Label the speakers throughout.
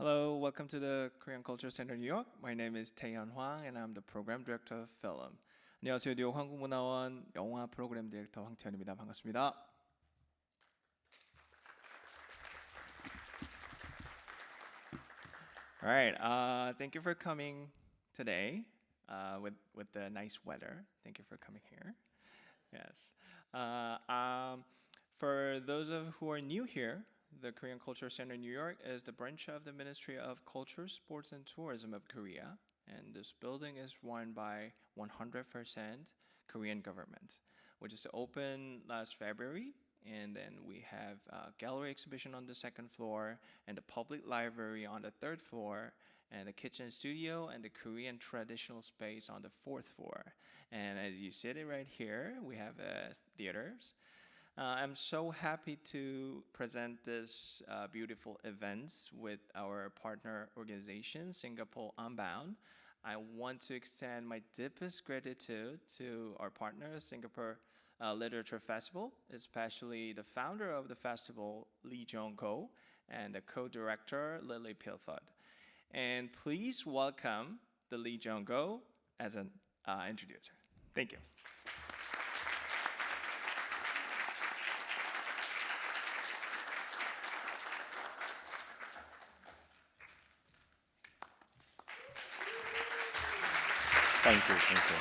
Speaker 1: Hello, welcome to the Korean Culture Center New York. My name is Taehyun Hwang and I'm the Program Director of Film. 안녕하세요. 뉴욕 한국문화원 영화 프로그램 디렉터 황태현입니다. 반갑습니다. All right, thank you for coming today with the nice weather. Thank you for coming here. Yes. For those of who are new here, the Korean Culture Center New York is the branch of the Ministry of Culture, Sports, and Tourism of Korea. And this building is run by 100% Korean government, which is open last February. And then we have a gallery exhibition on the second floor and the public library on the third floor and the kitchen studio and the Korean traditional space on the fourth floor. And as you see it right here, we have theaters. I'm so happy to present this beautiful events with our partner organization, Singapore Unbound. I want to extend my deepest gratitude to our partner, Singapore Literature Festival, especially the founder of the festival, Lee Jong-ko, and the co-director, Lily Pilford. And please welcome the Lee Jong-ko as an introducer. Thank you.
Speaker 2: Thank you.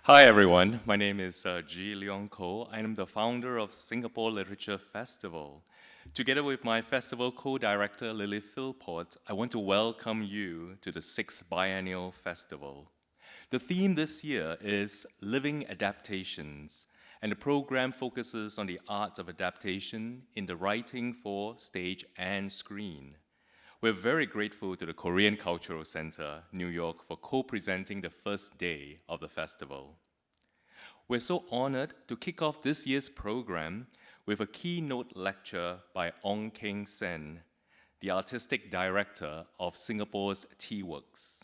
Speaker 2: Hi everyone, my name is Ji Leong Ko. I am the founder of Singapore Literature Festival. Together with my festival co-director Lily Philpott, I want to welcome you to the 6th Biennial Festival. The theme this year is Living Adaptations, and the program focuses on the art of adaptation in the writing for stage and screen. We're very grateful to the Korean Cultural Center, New York, for co-presenting the first day of the festival. We're so honored to kick off this year's program with a keynote lecture by ONG Keng Sen, the artistic director of Singapore's TheatreWorks.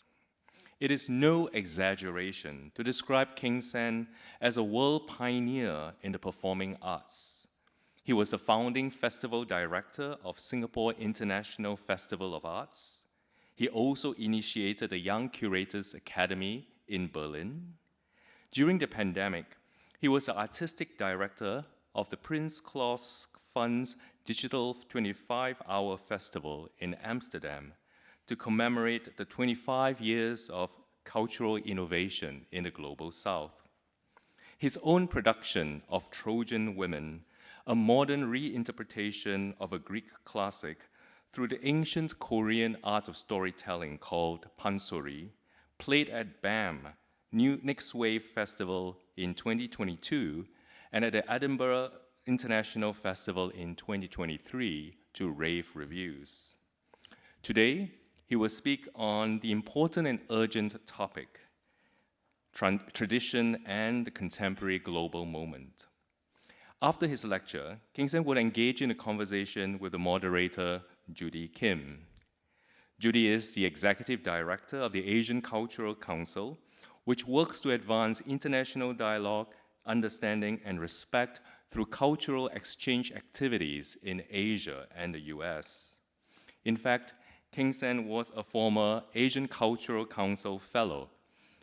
Speaker 2: It is no exaggeration to describe Keng Sen as a world pioneer in the performing arts. He was the founding festival director of Singapore International Festival of Arts. He also initiated the Young Curators Academy in Berlin. During the pandemic, he was the artistic director of the Prince Claus Fund's Digital 25-Hour Festival in Amsterdam to commemorate the 25 years of cultural innovation in the Global South. His own production of Trojan Women, a modern reinterpretation of a Greek classic through the ancient Korean art of storytelling called pansori, played at BAM, Next Wave Festival in 2022, and at the Edinburgh International Festival in 2023 to rave reviews. Today, he will speak on the important and urgent topic, tradition and the contemporary global moment. After his lecture, Keng Sen will engage in a conversation with the moderator, Judy Kim. Judy is the executive director of the Asian Cultural Council, which works to advance international dialogue, understanding, and respect through cultural exchange activities in Asia and the US. In fact, Keng Sen was a former Asian Cultural Council fellow,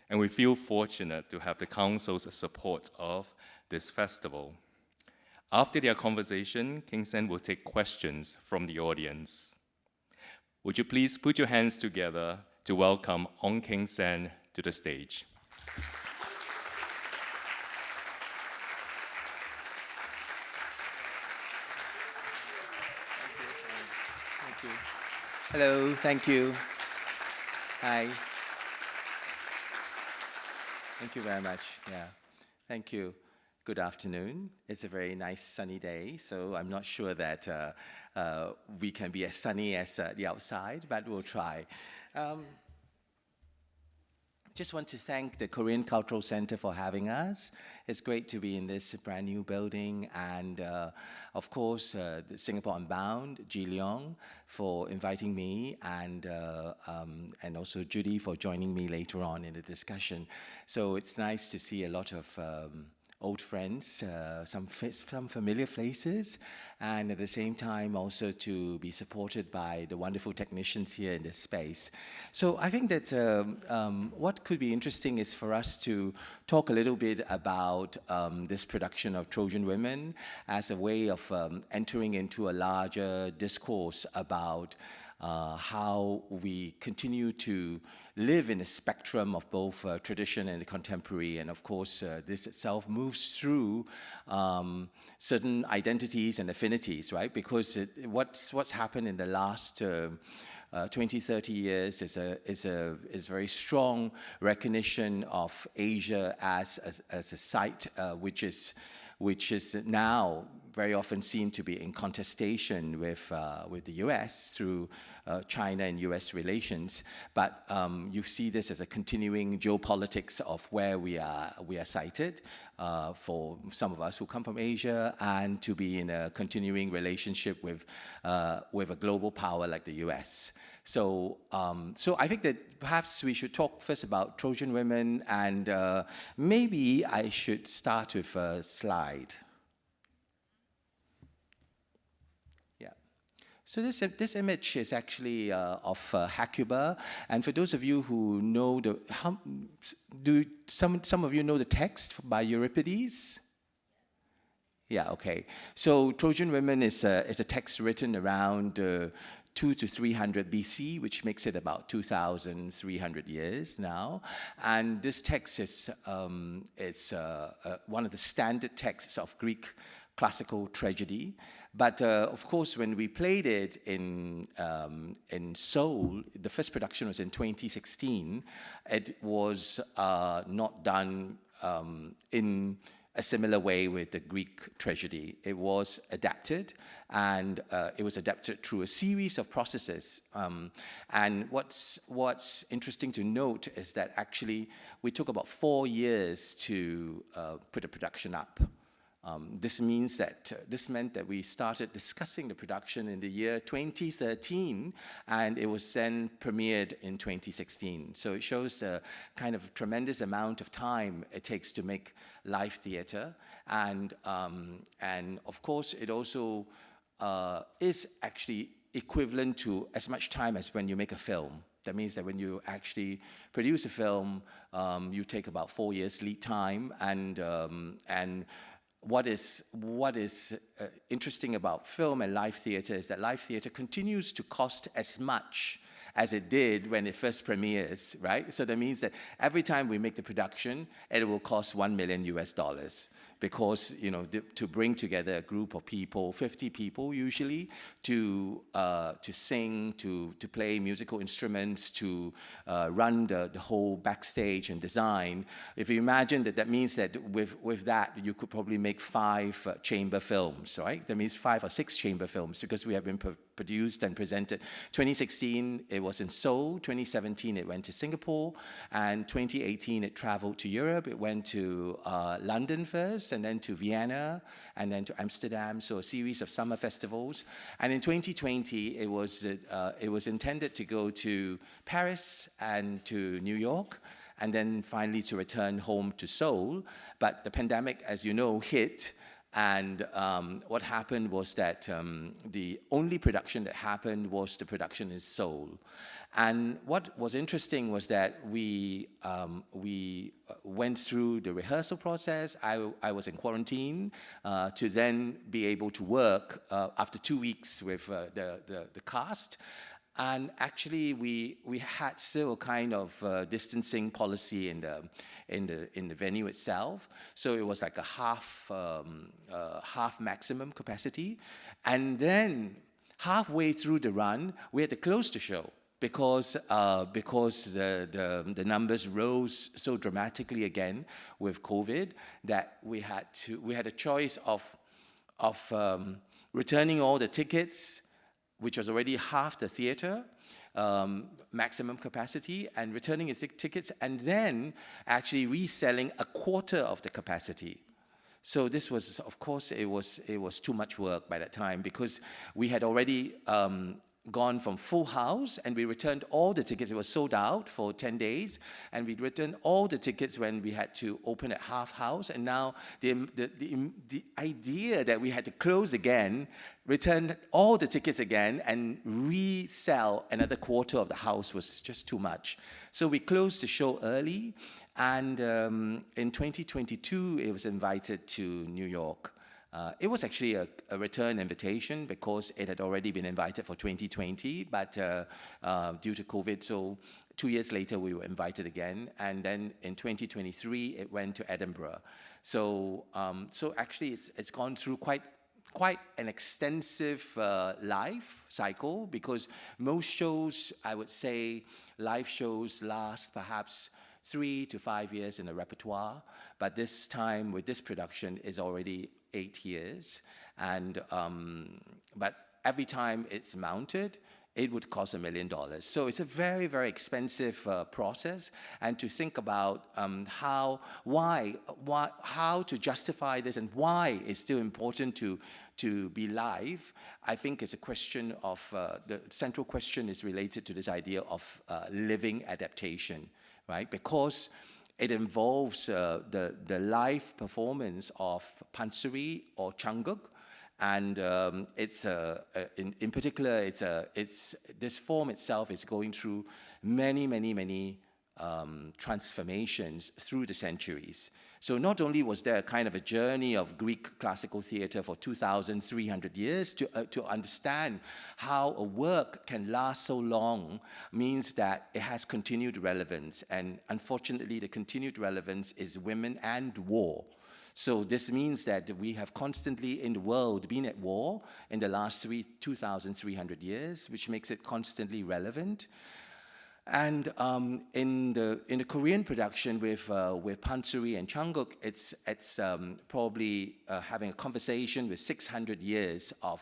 Speaker 2: and we feel fortunate to have the Council's support of this festival. After their conversation, Keng Sen will take questions from the audience. Would you please put your hands together to welcome ONG Keng Sen to the stage.
Speaker 3: Thank you. Hello, thank you. Hi. Thank you very much. Yeah, thank you. Good afternoon. It's a very nice sunny day, so I'm not sure that we can be as sunny as the outside, but we'll try. Just want to thank the Korean Cultural Center for having us. It's great to be in this brand new building, and of course, the Singapore Unbound, Ji Leong, for inviting me, and also Judy for joining me later on in the discussion. So it's nice to see a lot of old friends, some familiar faces, and at the same time also to be supported by the wonderful technicians here in this space. So I think that what could be interesting is for us to talk a little bit about this production of Trojan Women as a way of entering into a larger discourse about how we continue to live in a spectrum of both tradition and the contemporary, and of course this itself moves through certain identities and affinities, right? Because what's happened in the last 20, 30 years is very strong recognition of Asia as a site which is now very often seen to be in contestation with the US through China and US relations. But you see this as a continuing geopolitics of where we are sited for some of us who come from Asia, and to be in a continuing relationship with a global power like the US. So I think that perhaps we should talk first about Trojan Women, and maybe I should start with a slide. So this image is actually of Hecuba, and for those of you who know some of you know the text by Euripides? Yeah, okay. So Trojan Women is a text written around 200 to 300 BC, which makes it about 2,300 years now. And this text is one of the standard texts of Greek classical tragedy. But of course, when we played it in Seoul, the first production was in 2016. It was not done in a similar way with the Greek tragedy. It was adapted, and it was adapted through a series of processes. And what's interesting to note is that actually we took about 4 years to put a production up. This meant that we started discussing the production in the year 2013, and it was then premiered in 2016. So it shows the kind of tremendous amount of time it takes to make live theater, and of course it also is actually equivalent to as much time as when you make a film. That means that when you actually produce a film, you take about 4 years lead time, and what is interesting about film and live theater is that live theater continues to cost as much as it did when it first premieres, right? So that means that every time we make the production, it will cost $1 million US, because, you know, to bring together a group of people, 50 people usually, to sing, to play musical instruments, to run the whole backstage and design. If you imagine that means that with that, you could probably make 5 chamber films, right? That means 5 or 6 chamber films, because we have been produced and presented. 2016, it was in Seoul. 2017, it went to Singapore. And 2018, it traveled to Europe. It went to London first, and then to Vienna, and then to Amsterdam. So a series of summer festivals. And in 2020, it was intended to go to Paris and to New York, and then finally to return home to Seoul. But the pandemic, as you know, hit. And what happened was that the only production that happened was the production in Seoul. And what was interesting was that we went through the rehearsal process. I was in quarantine to then be able to work after 2 weeks with the cast. And actually, we had still a kind of distancing policy in the venue itself. So it was like a half maximum capacity. And then halfway through the run, we had to close the show because the numbers rose so dramatically again with COVID that we had a choice of returning all the tickets, which was already half the theater, maximum capacity, and returning the tickets, and then actually reselling a quarter of the capacity. So this was, of course, it was too much work by that time, because we had already gone from full house, and we returned all the tickets. It was sold out for 10 days, and we returned all the tickets when we had to open at half house. And now the idea that we had to close again, return all the tickets again, and resell another quarter of the house was just too much. So we closed the show early, and in 2022, it was invited to New York. It was actually a return invitation because it had already been invited for 2020, but due to COVID, so 2 years later we were invited again, and then in 2023 it went to Edinburgh. So so actually it's gone through quite an extensive life cycle, because most shows, I would say, live shows last perhaps 3 to 5 years in a repertoire, but this time with this production is already 8 years, and but every time it's mounted, it would cost $1 million. So it's a very, very expensive process, and to think about how to justify this and why it's still important to be live, I think is a question of, the central question is related to this idea of living adaptation, right? Because it involves the live performance of pansori or changgeuk, and in particular, this form itself is going through many transformations through the centuries. So not only was there a kind of a journey of Greek classical theater for 2,300 years to understand how a work can last so long, means that it has continued relevance. And unfortunately, the continued relevance is women and war. So this means that we have constantly in the world been at war in the last 2,300 years, which makes it constantly relevant. And in the Korean production with pansori and changgeuk, it's probably having a conversation with 600 years of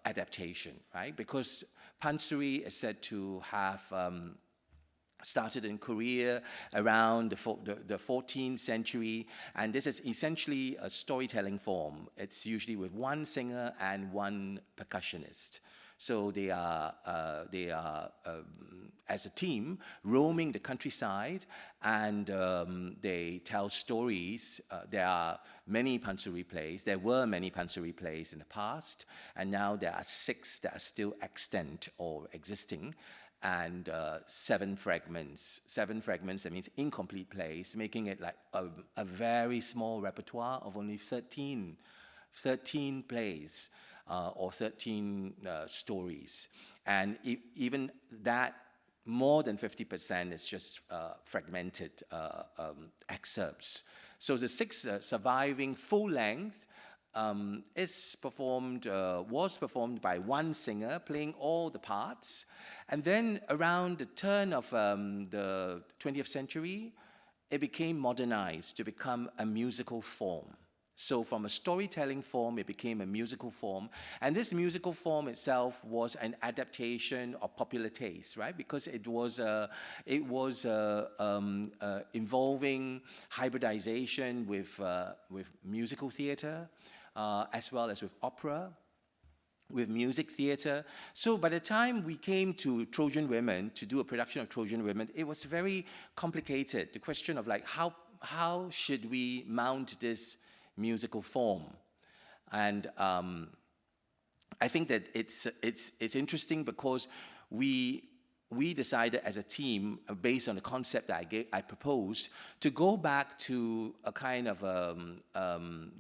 Speaker 3: adaptation, right? Because pansori is said to have started in Korea around the 14th century, and this is essentially a storytelling form. It's usually with one singer and one percussionist. So they are as a team, roaming the countryside, and they tell stories. There are many pansori plays. There were many pansori plays in the past, and now there are 6 that are still extant or existing, and 7 fragments. 7 fragments, that means incomplete plays, making it like a very small repertoire of only 13 plays. Or 13 stories. And even that, more than 50% is just fragmented excerpts. So the 6 surviving full length was performed by one singer playing all the parts. And then around the turn of the 20th century, it became modernized to become a musical form. So from a storytelling form, it became a musical form. And this musical form itself was an adaptation of popular taste, right? Because it was involving hybridization with musical theater, as well as with opera, with music theater. So by the time we came to Trojan Women, to do a production of Trojan Women, it was very complicated. The question of like, how should we mount this musical form? And I think that it's interesting because we decided as a team, based on the concept that I proposed, to go back to a kind of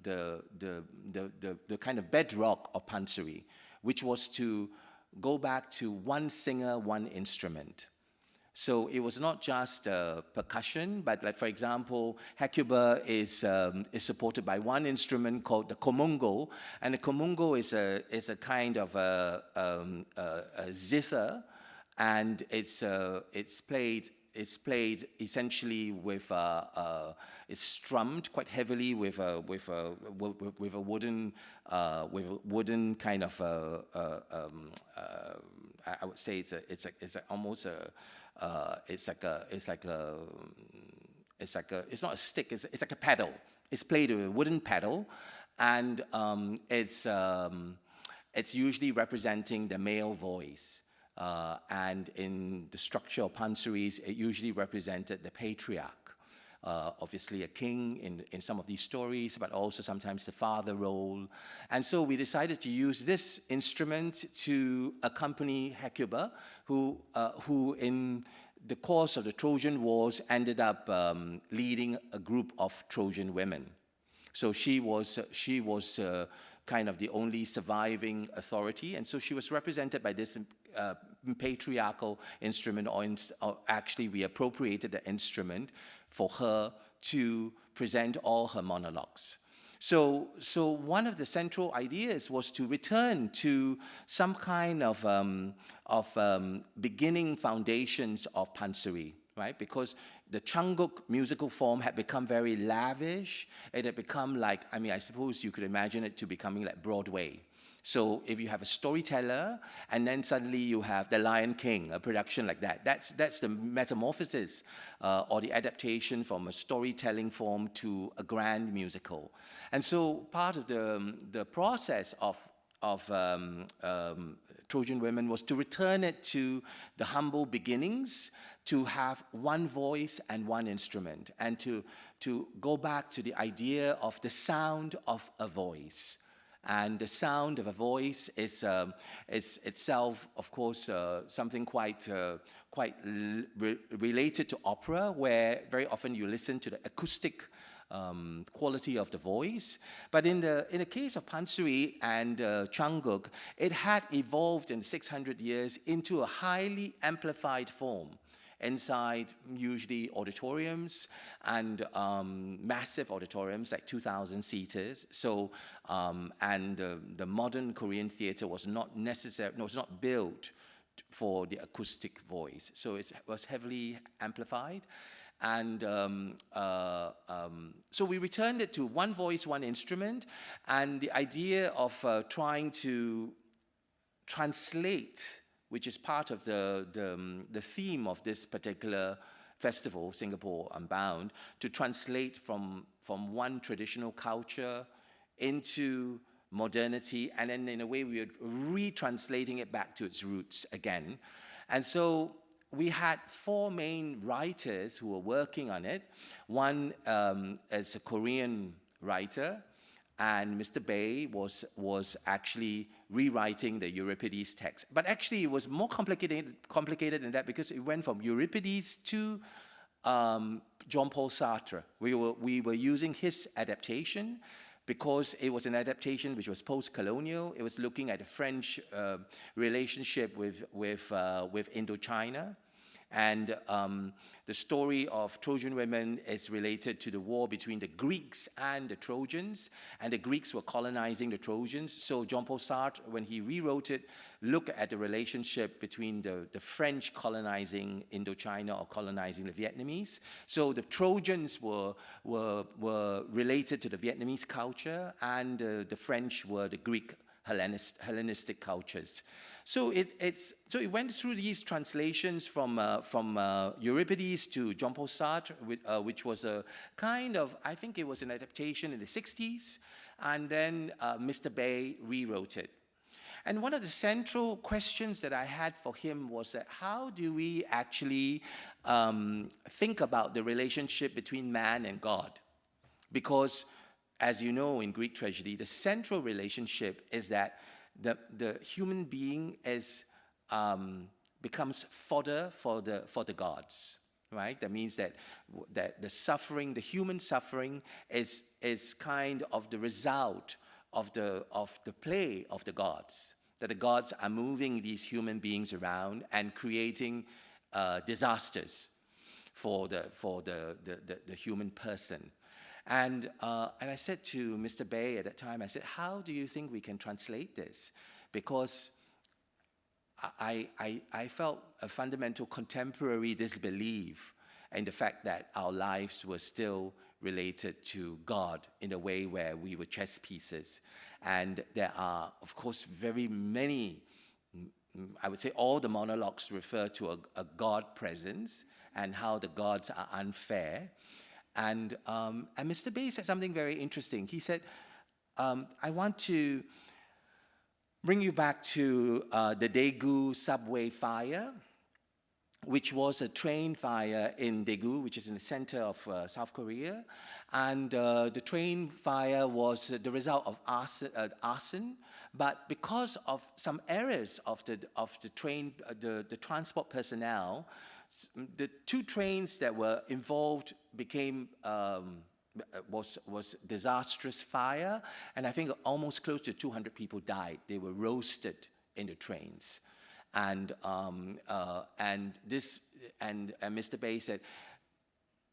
Speaker 3: the kind of bedrock of pansori, which was to go back to one singer, one instrument. So it was not just percussion, but like, for example, Hecuba is supported by one instrument called the komungo, and the komungo is a kind of a zither, and it's played essentially with it's strummed quite heavily with a wooden kind of I would say it's almost a it's not a stick, it's like a pedal. It's played with a wooden pedal, and it's usually representing the male voice. And in the structure of pansuris, it usually represented the patriarch. Obviously a king in some of these stories, but also sometimes the father role. And so we decided to use this instrument to accompany Hecuba, who in the course of the Trojan Wars ended up leading a group of Trojan women. So she was kind of the only surviving authority, and so she was represented by this patriarchal instrument, or actually we appropriated the instrument for her to present all her monologues. So one of the central ideas was to return to some kind of beginning foundations of pansori, right? Because the changgeuk musical form had become very lavish. It had become like, I mean, I suppose you could imagine it to becoming like Broadway. So if you have a storyteller, and then suddenly you have The Lion King, a production like that, that's the metamorphosis or the adaptation from a storytelling form to a grand musical. And so part of the process of Trojan Women was to return it to the humble beginnings, to have one voice and one instrument, and to go back to the idea of the sound of a voice. And the sound of a voice is itself, of course, something quite related to opera, where very often you listen to the acoustic quality of the voice. But in the case of pansori and changgeuk, it had evolved in 600 years into a highly amplified form inside usually auditoriums and massive auditoriums like 2,000 seaters. So and the modern Korean theater was not built for the acoustic voice. So it was heavily amplified. And so we returned it to one voice, one instrument, and the idea of trying to translate, which is part of the theme of this particular festival, Singapore Unbound, to translate from one traditional culture into modernity, and then in a way we are retranslating it back to its roots again. And so we had 4 main writers who were working on it. One is a Korean writer, and Mr. Bay was actually rewriting the Euripides text. But actually, it was more complicated than that, because it went from Euripides to Jean-Paul Sartre. We were using his adaptation, because it was an adaptation which was post-colonial. It was looking at the French relationship with Indochina. And the story of Trojan Women is related to the war between the Greeks and the Trojans, and the Greeks were colonizing the Trojans. So Jean-Paul Sartre, when he rewrote it, looked at the relationship between the French colonizing Indochina or colonizing the Vietnamese. So the Trojans were related to the Vietnamese culture, and the French were the Greek Hellenistic cultures. So it went through these translations from Euripides to Jean-Paul Sartre, which was a kind of, I think it was an adaptation in the 60s, and then Mr. Bay rewrote it. And one of the central questions that I had for him was that how do we actually think about the relationship between man and God? Because, as you know, in Greek tragedy, the central relationship is that the human being becomes fodder for the gods, right? That means that the suffering, the human suffering, is kind of the result of the play of the gods. That the gods are moving these human beings around and creating disasters for the human person. And I said to Mr. Bay at that time, I said, how do you think we can translate this? Because I felt a fundamental contemporary disbelief in the fact that our lives were still related to God in a way where we were chess pieces. And there are, of course, very many, I would say all the monologues refer to a God presence and how the gods are unfair. And Mr. Bay said something very interesting. He said, I want to bring you back to the Daegu subway fire, which was a train fire in Daegu, which is in the center of South Korea. And the train fire was the result of arson, but because of some errors of the train, the transport personnel, the two trains that were involved became was disastrous fire, and I think almost close to 200 people died. They were roasted in the trains, and Mr. Bay said,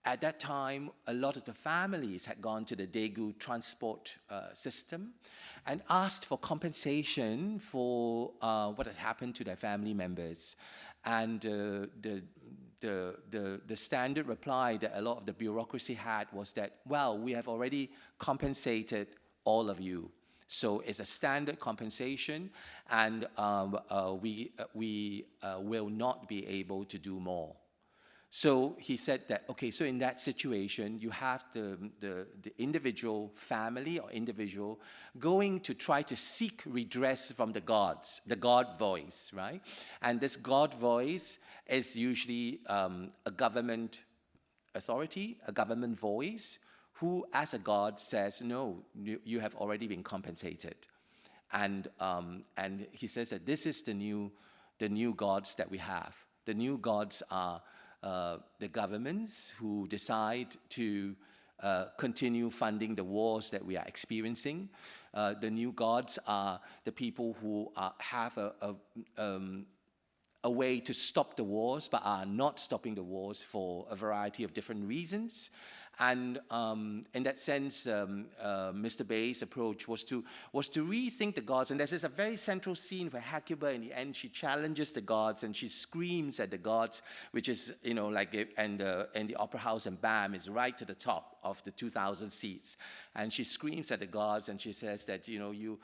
Speaker 3: at that time, a lot of the families had gone to the Daegu transport system and asked for compensation for what had happened to their family members. And the standard reply that a lot of the bureaucracy had was that, well, we have already compensated all of you. So it's a standard compensation, and we will not be able to do more. So he said that, okay, so in that situation, you have the individual family or individual going to try to seek redress from the gods, the God voice, right? And this God voice is usually a government authority, a government voice, who as a god says, no, you have already been compensated. And he says that this is the new gods that we have. The new gods are the governments who decide to continue funding the wars that we are experiencing. The new gods are the people who have a way to stop the wars, but are not stopping the wars for a variety of different reasons. And in that sense, Mr. Bay's approach was to rethink the gods. And there's a very central scene where Hecuba, in the end, she challenges the gods and she screams at the gods, which is, you know, like, and the opera house in Bam is right to the top of the 2,000 seats. And she screams at the gods and she says that, you know, you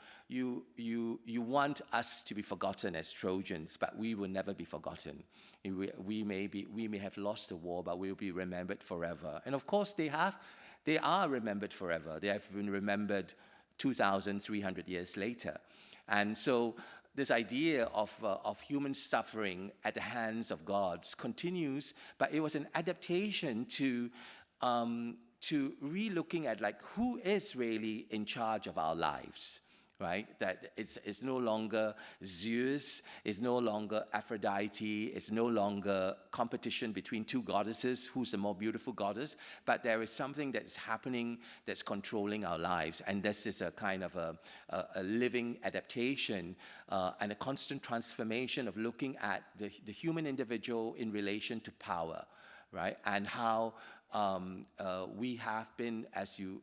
Speaker 3: want us to be forgotten as Trojans, but we will never be forgotten. We may have lost the war, but we'll be remembered forever. And of course, they are remembered forever. They have been remembered 2,300 years later. And so this idea of human suffering at the hands of gods continues, but it was an adaptation to re-looking at, like, who is really in charge of our lives. Right? That it's no longer Zeus, it's no longer Aphrodite, it's no longer competition between two goddesses, who's the more beautiful goddess, but there is something that's happening that's controlling our lives. And this is a kind of a living adaptation and a constant transformation of looking at the human individual in relation to power, right? And how we have been, as you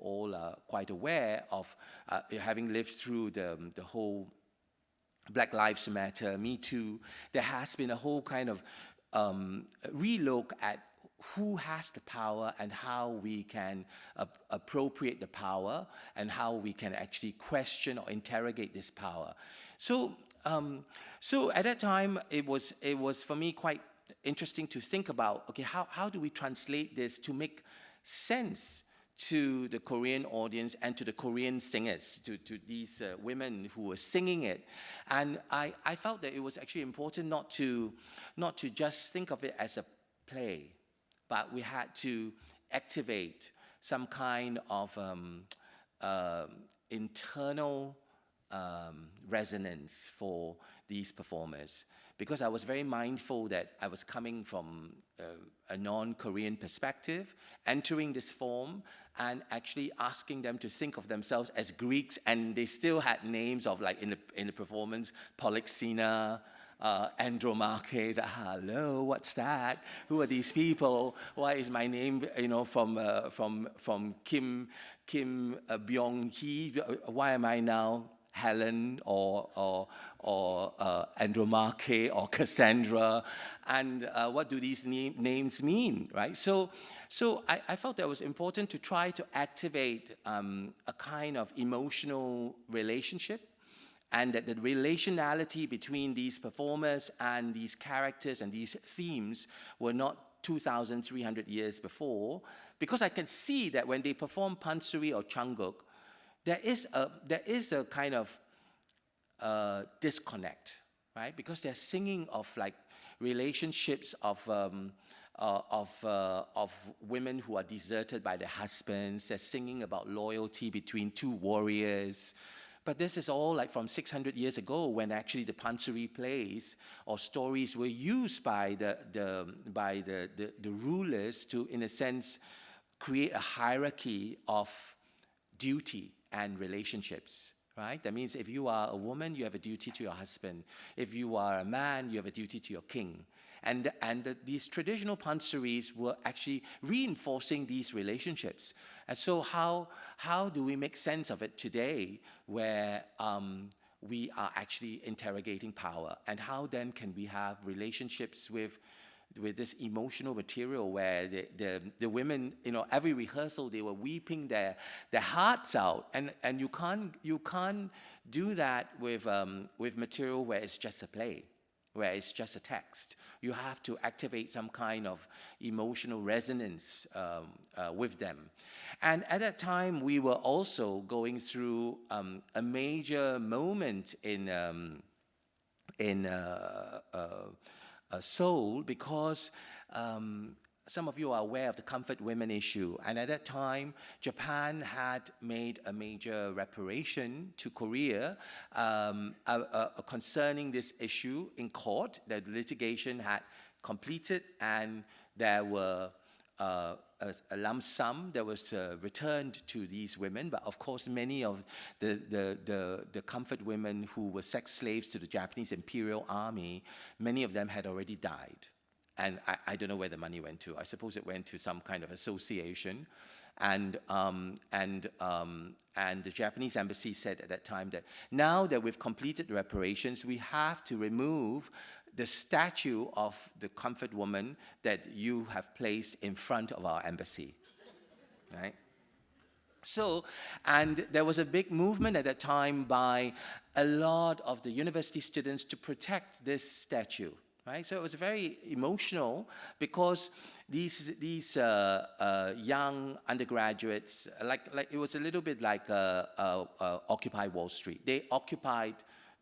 Speaker 3: all are quite aware of, having lived through the whole Black Lives Matter, Me Too, there has been a whole kind of relook at who has the power and how we can appropriate the power and how we can actually question or interrogate this power. So at that time, it was for me quite interesting to think about, okay, how do we translate this to make sense to the Korean audience and to the Korean singers, to these women who were singing it. And I felt that it was actually important not to just think of it as a play, but we had to activate some kind of internal resonance for these performers. Because I was very mindful that I was coming from a non-Korean perspective, entering this form and actually asking them to think of themselves as Greeks, and they still had names of, like, in the performance, Polyxena, Andromache. Hello, what's that? Who are these people? Why is my name, you know, from Kim Byung-hee? Why am I now Helen or Andromache or Cassandra, and what do these names mean, right? So I felt that it was important to try to activate a kind of emotional relationship, and that the relationality between these performers and these characters and these themes were not 2,300 years before, because I can see that when they perform Pansori or changgeuk, there is a kind of disconnect, right? Because they're singing of like relationships of women who are deserted by their husbands. They're singing about loyalty between two warriors. But this is all like from 600 years ago, when actually the pansori plays or stories were used by the rulers to, in a sense, create a hierarchy of duty and relationships. Right? That means if you are a woman, you have a duty to your husband. If you are a man, you have a duty to your king. And these traditional pansaris were actually reinforcing these relationships. And so how do we make sense of it today, where we are actually interrogating power? And how then can we have relationships with this emotional material, where the women, you know, every rehearsal they were weeping their hearts out, and you can't do that with material where it's just a play, where it's just a text. You have to activate some kind of emotional resonance with them. And at that time, we were also going through a major moment in Seoul, because some of you are aware of the comfort women issue. And at that time, Japan had made a major reparation to Korea concerning this issue in court. The litigation had completed, and there were a lump sum that was returned to these women. But of course, many of the comfort women who were sex slaves to the Japanese Imperial Army, many of them had already died. And I don't know where the money went to. I suppose it went to some kind of association. And the Japanese embassy said at that time that now that we've completed the reparations, we have to remove the statue of the comfort woman that you have placed in front of our embassy, right? So, and there was a big movement at that time by a lot of the university students to protect this statue, right? So it was very emotional, because these young undergraduates, like it was a little bit like Occupy Wall Street. They occupied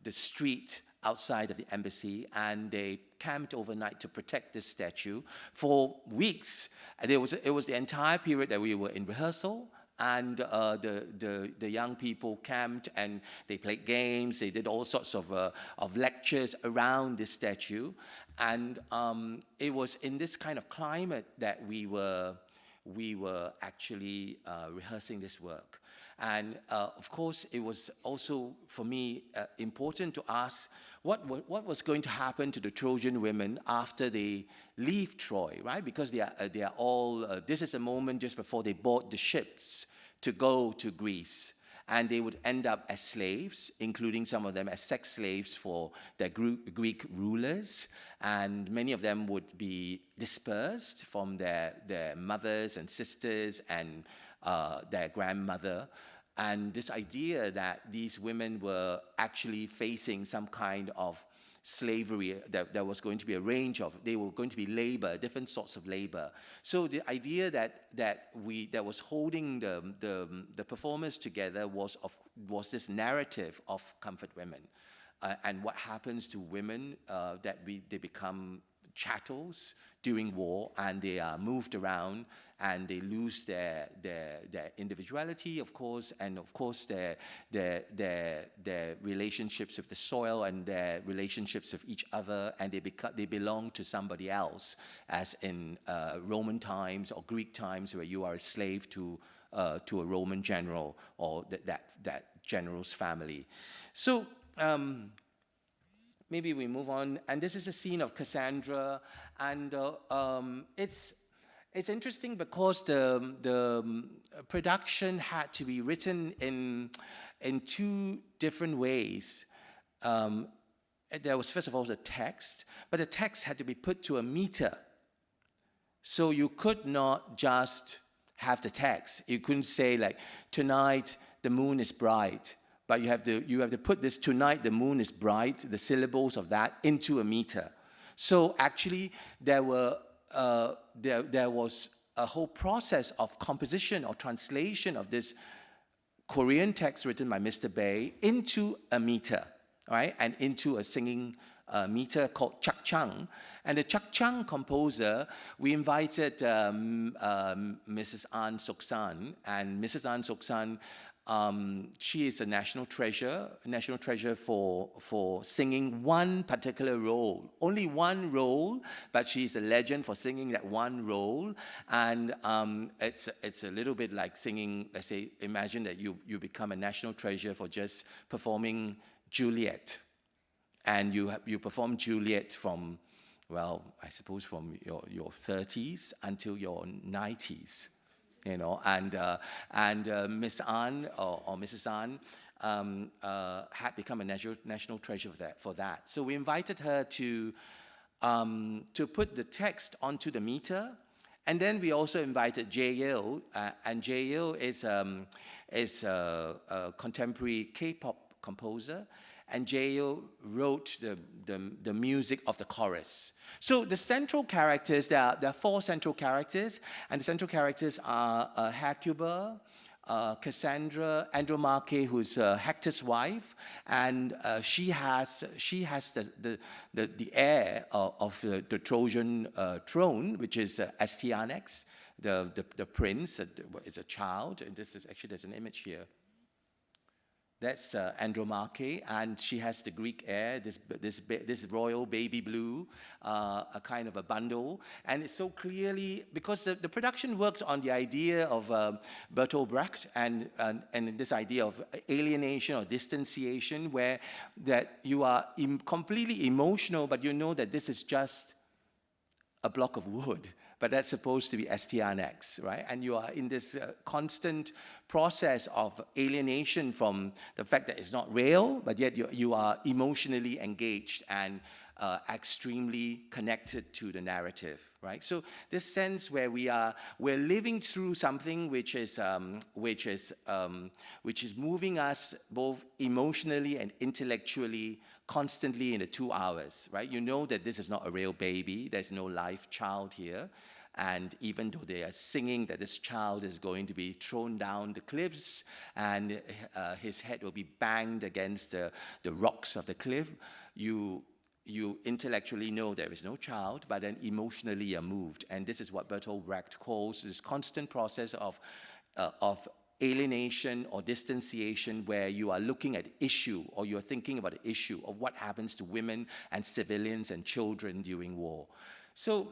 Speaker 3: the street outside of the embassy, and they camped overnight to protect this statue for weeks. And it was the entire period that we were in rehearsal, and the young people camped, and they played games. They did all sorts of lectures around this statue, and it was in this kind of climate that we were actually rehearsing this work. And of course, it was also for me important to ask what was going to happen to the Trojan women after they leave Troy, right? Because they are all, this is the moment just before they board the ships to go to Greece. And they would end up as slaves, including some of them as sex slaves for their Greek rulers. And many of them would be dispersed from their mothers and sisters and their grandmother. And this idea that these women were actually facing some kind of slavery, that there was going to be a range of, they were going to be labor, different sorts of labor. So the idea that was holding the performers together was this narrative of comfort women, and what happens to women they become chattels during war, and they are moved around, and they lose their individuality, of course, and of course their relationships with the soil and their relationships with each other, and they belong to somebody else, as in Roman times or Greek times, where you are a slave to a Roman general or that general's family. So maybe we move on, and this is a scene of Cassandra, and it's interesting because the production had to be written in two different ways. There was, first of all, the text, but the text had to be put to a meter. So you could not just have the text. You couldn't say, like, tonight the moon is bright, but you have to put this, tonight the moon is bright, the syllables of that, into a meter. So actually there was a whole process of composition or translation of this Korean text written by Mr. Bae into a meter. right, and into a singing meter called changgeuk. And the changgeuk composer, we invited Mrs. An Soksan, and Mrs. An Soksan, she is a national treasure for singing one particular role, only one role, but she's a legend for singing that one role. And it's a little bit like singing, let's say, imagine that you become a national treasure for just performing Juliet. And you perform Juliet from, well, I suppose from your 30s until your 90s, you know. And Miss An or Mrs. An had become a national treasure for that. So we invited her to put the text onto the meter, and then we also invited Jae-il, and Jae-il is a contemporary K-pop composer. And Jae-il wrote the music of the chorus. So the central characters, there are 4 central characters, and the central characters are Hecuba, Cassandra, Andromache, who's Hector's wife, and she has the heir of the Trojan throne, which is Astyanax, the prince, is a child, and this is actually, there's an image here. That's Andromache, and she has the Greek heir, this royal baby blue, a kind of a bundle. And it's so clearly, because the production works on the idea of Bertolt Brecht and this idea of alienation or distanciation, where that you are completely emotional, but you know that this is just a block of wood. But that's supposed to be Astyanax, right? And you are in this constant process of alienation from the fact that it's not real, but yet you are emotionally engaged and extremely connected to the narrative, right? So this sense where we're living through something which is moving us both emotionally and intellectually constantly in the 2 hours, right? You know that this is not a real baby. There's no live child here. And even though they are singing that this child is going to be thrown down the cliffs and his head will be banged against the rocks of the cliff, you intellectually know there is no child, but then emotionally you're moved. And this is what Bertolt Brecht calls this constant process of alienation or distanciation, where you are looking at issue, or you're thinking about the issue of what happens to women and civilians and children during war. So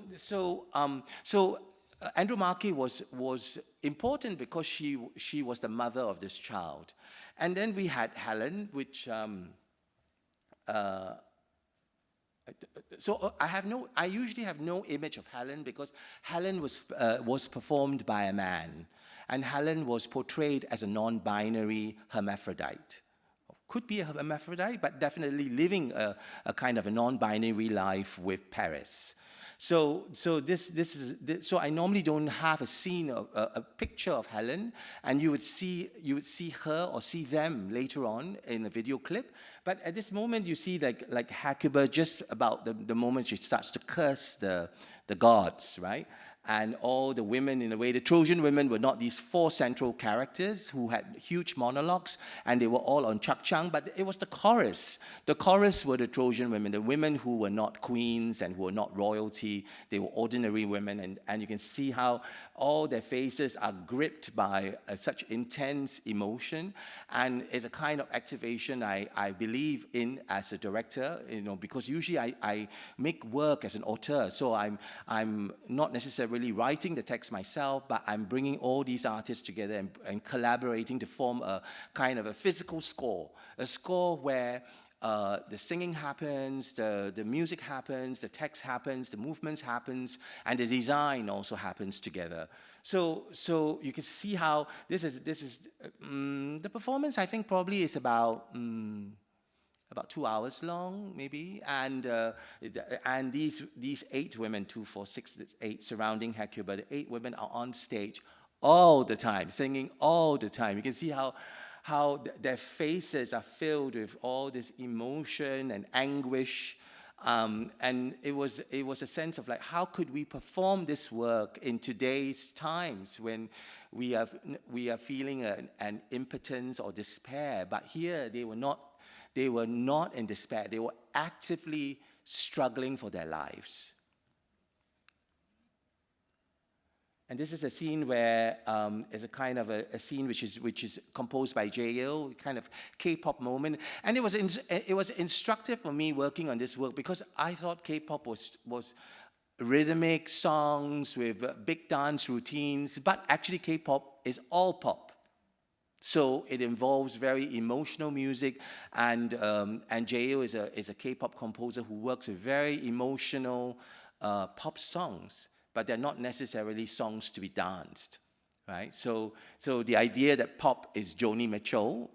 Speaker 3: Andromache was important because she was the mother of this child. And then we had Helen, which so I usually have no image of Helen, because Helen was performed by a man, and Helen was portrayed as a non-binary hermaphrodite. Could be a hermaphrodite, but definitely living a kind of a non-binary life with Paris. So I normally don't have a scene, a picture of Helen, and you would see her or see them later on in a video clip. But at this moment, you see like Hecuba, just about the moment she starts to curse the gods, right? And all the women, in a way, the Trojan women were not these 4 central characters who had huge monologues, and they were all on changgeuk, but it was the chorus. The chorus were the Trojan women, the women who were not queens and who were not royalty. They were ordinary women, and you can see how all their faces are gripped by such intense emotion, and it's a kind of activation I believe in as a director, you know, because usually I make work as an auteur, so I'm not necessarily writing the text myself, but I'm bringing all these artists together and collaborating to form a kind of a physical score, a score where the singing happens, the music happens, the text happens, the movements happens, and the design also happens together. So you can see how this is the performance. I think probably is about 2 hours long, maybe, and these 8 women, 2, 4, 6, 8, surrounding Hecuba, the 8 women are on stage all the time, singing all the time. You can see how their faces are filled with all this emotion and anguish, and it was a sense of like, how could we perform this work in today's times when we are feeling an impotence or despair? But here they were not They were not in despair. They were actively struggling for their lives. And this is a scene where it's a kind of a scene which is composed by Jae-il, kind of K-pop moment. And it was instructive for me working on this work because I thought K-pop was rhythmic songs with big dance routines, but actually K-pop is all pop. So it involves very emotional music, and Jae-il is a K-pop composer who works with very emotional pop songs, but they're not necessarily songs to be danced, right? So the idea that pop is Joni Mitchell,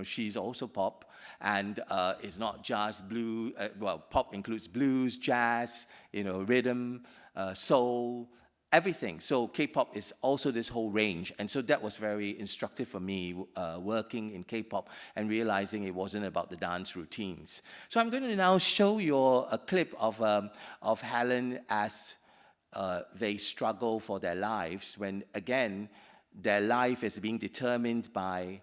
Speaker 3: she's also pop, and it's not just blues. Well, pop includes blues, jazz, rhythm, soul, everything. So K-pop is also this whole range, and so that was very instructive for me working in K-pop and realizing it wasn't about the dance routines. So I'm going to now show you a clip of Helen as they struggle for their lives when, again, their life is being determined by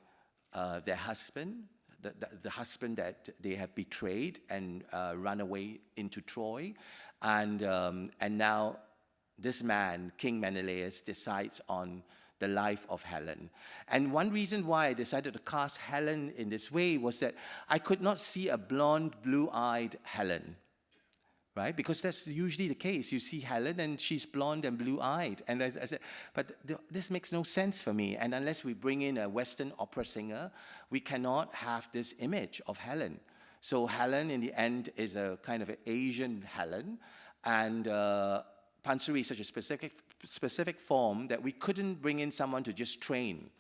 Speaker 3: their husband, the husband that they have betrayed and run away into Troy. And now this man, King Menelaus, decides on the life of Helen. And one reason why I decided to cast Helen in this way was that I could not see a blonde, blue-eyed Helen. Right? Because that's usually the case. You see Helen and she's blonde and blue-eyed. And I said, but this makes no sense for me. And unless we bring in a Western opera singer, we cannot have this image of Helen. So Helen, in the end, is a kind of an Asian Helen. And Pansori is such a specific form that we couldn't bring in someone to just train,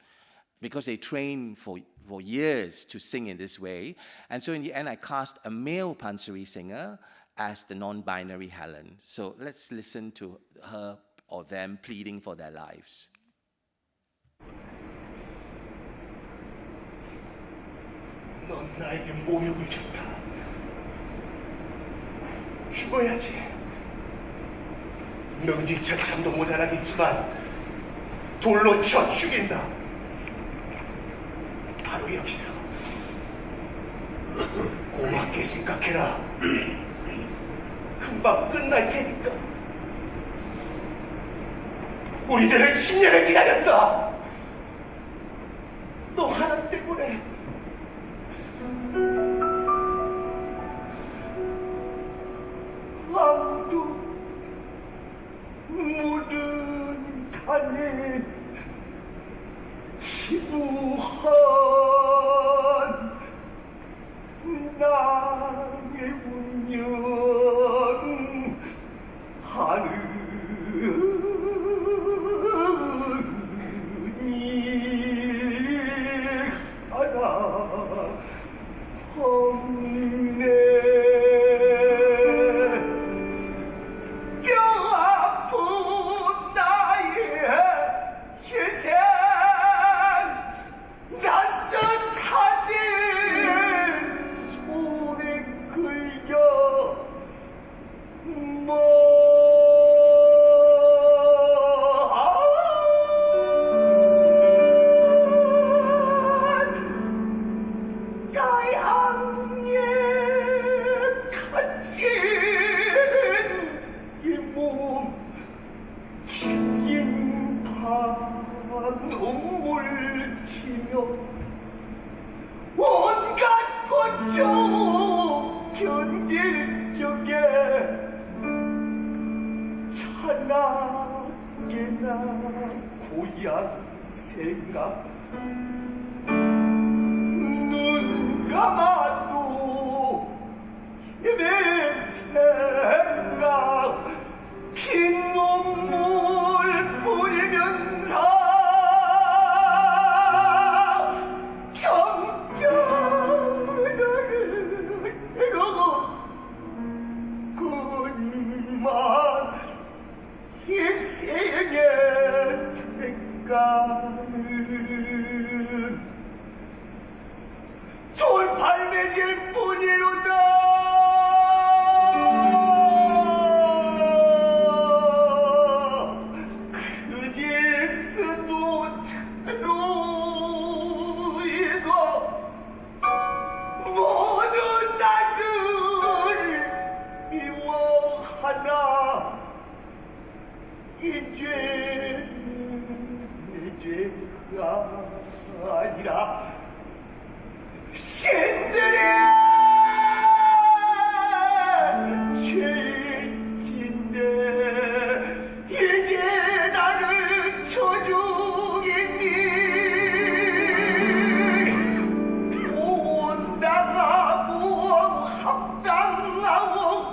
Speaker 3: because they train for years to sing in this way. And so in the end, I cast a male Pansori singer as the non-binary Helen. So let's listen to her or them pleading for their lives.
Speaker 4: 넌 나에게 모욕을 줬다. 죽어야지. 명지천참도 못 알아듣지만 돌로 쳐 죽인다. 바로 여기서. 고맙게 생각해라. 금방 끝날 테니까. 우리들은 10년을 기다렸다. 너 하나 때문에. 아무도 묻은 간에 기부한 나의 운명 하느니 하나 없네. 뼈아픈 나의 희생 낯선 산에 오래 끌려 다양에 갇힌 이 몸 긴 밤 눈물 치며 온갖 고통 견딜 적에 찬하게나 고향 생각 눈 감아도 내 생각 핀 눈물 뿌리면서 정겨를 이루고 그만 희생의 대가는 돌팔 아니라 신들의 죄인인데 이제 나를 쳐주겠니 온당하고 합당하고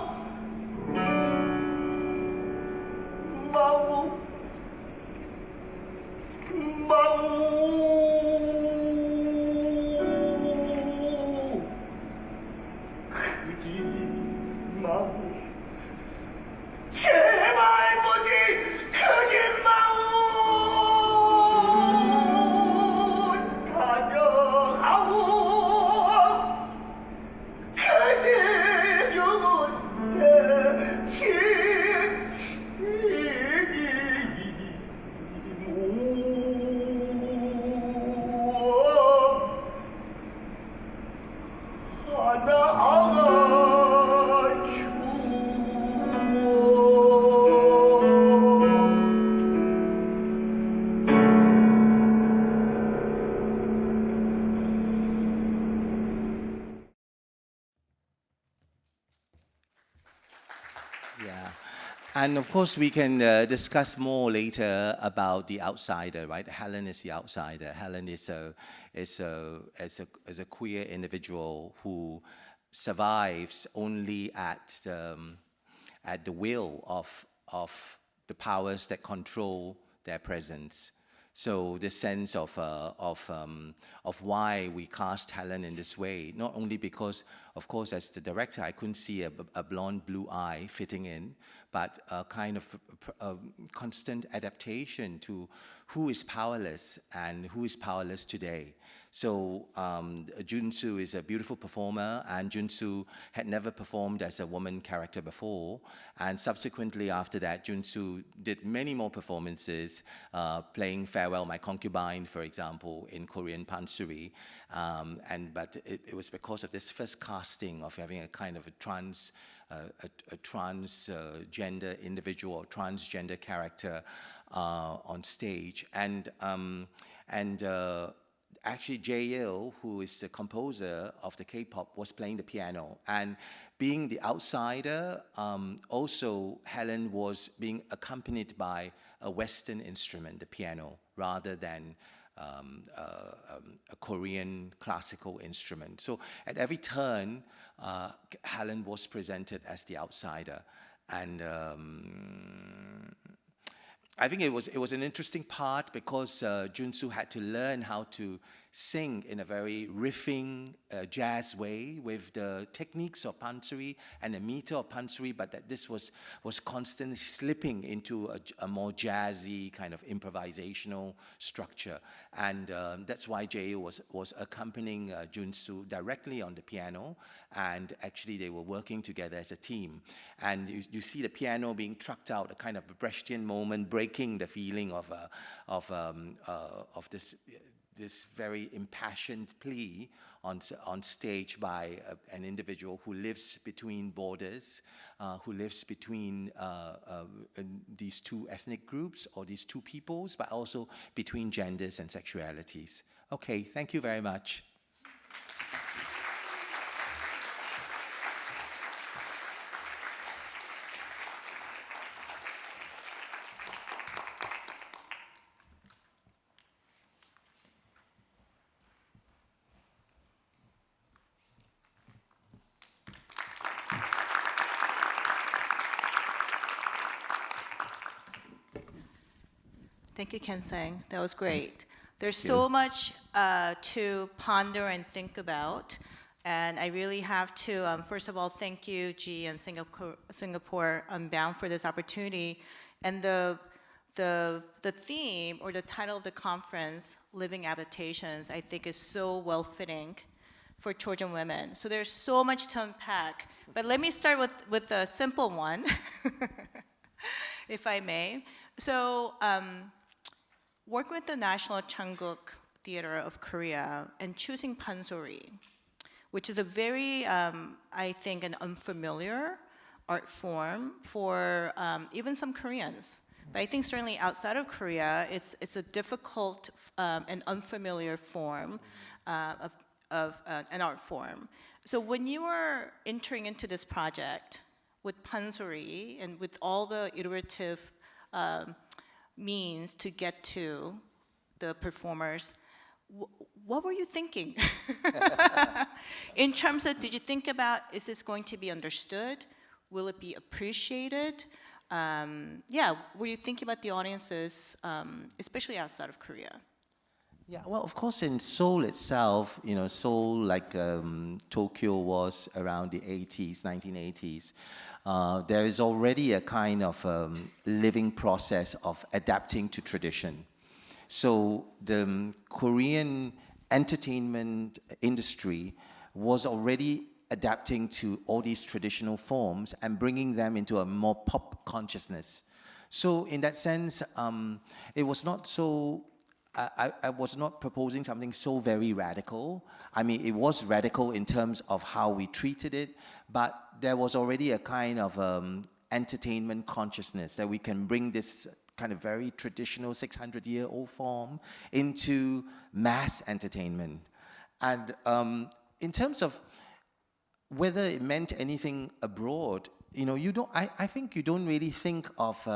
Speaker 4: 제발 부디 크지 마오 다정하고 그대 곁에
Speaker 3: Yeah. And of course, we can discuss more later about the outsider, right? Helen is the outsider. Helen is a queer individual who survives only at the will of the powers that control their presence. So the sense of why we cast Helen in this way, not only because, of course, as the director, I couldn't see a blonde blue eye fitting in, but a kind of a constant adaptation to who is powerless and who is powerless today. So Junsu is a beautiful performer, and Junsu had never performed as a woman character before. And subsequently after that, Junsu did many more performances, playing Farewell My Concubine, for example, in Korean pansori. But it was because of this first casting of having a kind of a transgender individual or transgender character on stage. Actually, Jae-il, who is the composer of the K-pop, was playing the piano. And being the outsider, also Helen was being accompanied by a Western instrument, the piano, rather than a Korean classical instrument. So at every turn, Helen was presented as the outsider. And I think it was an interesting part because Junsu had to learn how to sing in a very riffing jazz way with the techniques of pansori and the meter of pansori, but that this was constantly slipping into a more jazzy kind of improvisational structure. And that's why Jae was accompanying Junsu directly on the piano, and actually they were working together as a team. And you see the piano being trucked out, a kind of Brechtian moment, breaking the feeling of this very impassioned plea on stage by an individual who lives between borders, who lives between these two ethnic groups or these two peoples, but also between genders and sexualities. Okay, thank you very much.
Speaker 5: Thank you, Keng Sen. That was great. There's so much to ponder and think about. And I really have to, first of all, thank you, G and Singapore Unbound for this opportunity. And the theme or the title of the conference, Living Adaptations, I think is so well-fitting for Trojan women. So there's so much to unpack. But let me start with a simple one, if I may. So, working with the National Changgeuk Theater of Korea and choosing pansori, which is a very, I think, an unfamiliar art form for even some Koreans. But I think certainly outside of Korea, it's a difficult and unfamiliar form of an art form. So when you were entering into this project with pansori and with all the iterative means to get to the performers, what were you thinking? In terms of, did you think about, is this going to be understood? Will it be appreciated? Yeah, were you thinking about the audiences, especially outside of Korea?
Speaker 3: Yeah, well, of course, in Seoul itself, you know, Seoul, like Tokyo was around the 80s, 1980s, there is already a kind of living process of adapting to tradition. So the Korean entertainment industry was already adapting to all these traditional forms and bringing them into a more pop consciousness. So in that sense, it was not so, I was not proposing something so very radical. I mean, it was radical in terms of how we treated it, but there was already a kind of entertainment consciousness that we can bring this kind of very traditional 600-year-old form into mass entertainment. And in terms of whether it meant anything abroad, you know, I think you don't really think of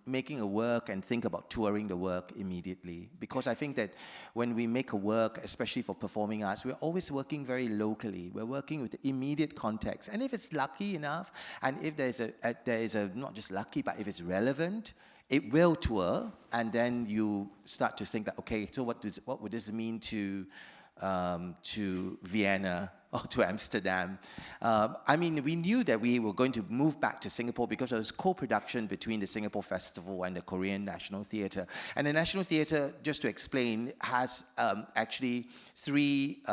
Speaker 3: making a work and think about touring the work immediately. Because I think that when we make a work, especially for performing arts, we're always working very locally. We're working with the immediate context. And if it's lucky enough, and if there is a not just lucky, but if it's relevant, it will tour. And then you start to think that, okay, so what would this mean to Vienna or to Amsterdam? I mean, we knew that we were going to move back to Singapore because there was co-production between the Singapore Festival and the Korean National Theatre. And the National Theatre, just to explain, has actually three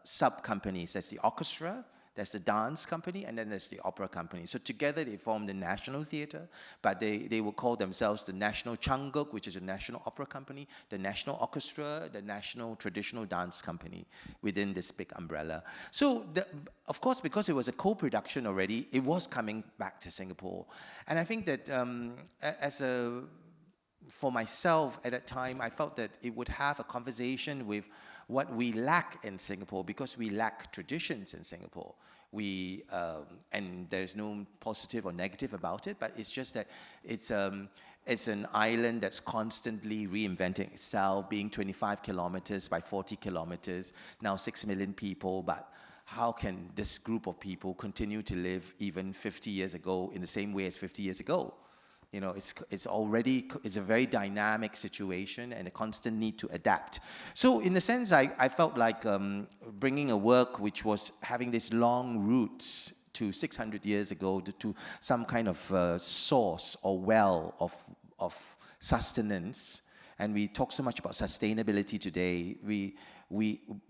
Speaker 3: sub-companies. There's the orchestra, there's the dance company, and then there's the opera company. So together they form the National Theatre, but they will call themselves the National Changgeuk, which is a national opera company, the National Orchestra, the National Traditional Dance Company within this big umbrella. So, of course, because it was a co-production already, it was coming back to Singapore. And I think that for myself at that time, I felt that it would have a conversation with what we lack in Singapore, because we lack traditions in Singapore. And there's no positive or negative about it, but it's just that it's an island that's constantly reinventing itself, being 25 kilometers by 40 kilometers, now 6 million people, but how can this group of people continue to live even 50 years ago in the same way as 50 years ago? You know, it's a very dynamic situation and a constant need to adapt. So in a sense, I felt like bringing a work which was having these long roots to 600 years ago to some kind of source or well of sustenance. And we talk so much about sustainability today.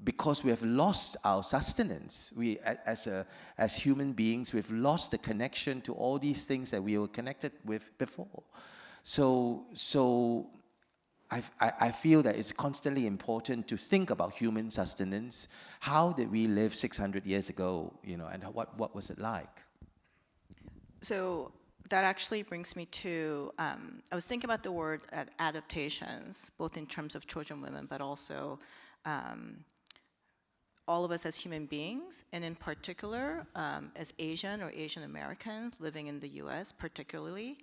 Speaker 3: Because we have lost our sustenance, as human beings, we've lost the connection to all these things that we were connected with before. So I feel that it's constantly important to think about human sustenance. How did we live 600 years ago, you know, and what was it like?
Speaker 5: So that actually brings me to, I was thinking about the word adaptations, both in terms of Trojan Women, but also all of us as human beings, and in particular, as Asian or Asian Americans living in the US particularly.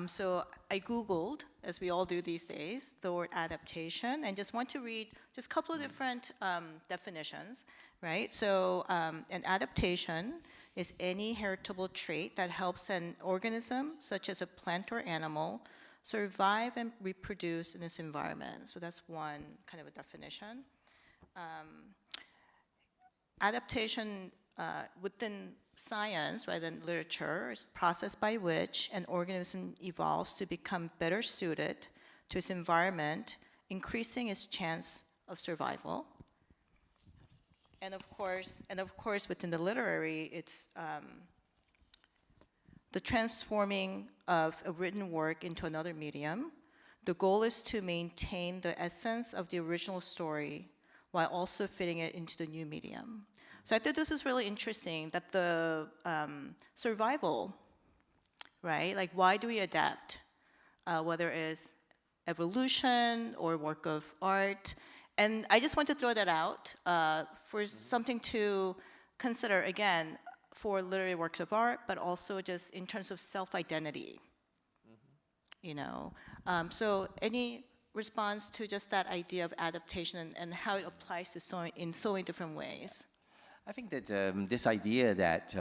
Speaker 5: So I Googled, as we all do these days, the word adaptation, and just want to read just a couple of different definitions, right? So an adaptation is any heritable trait that helps an organism, such as a plant or animal, survive and reproduce in its environment. So that's one kind of a definition. Adaptation within science, rather than literature, is a process by which an organism evolves to become better suited to its environment, increasing its chance of survival. And of course, within the literary, it's the transforming of a written work into another medium. The goal is to maintain the essence of the original story while also fitting it into the new medium. So I thought this is really interesting, that the survival, right? Like, why do we adapt? whether it's evolution or work of art. And I just want to throw that out for something to consider, again, for literary works of art, but also just in terms of self-identity. You know, so any response to just that idea of adaptation and how it applies to in so many different ways?
Speaker 3: I think that this idea that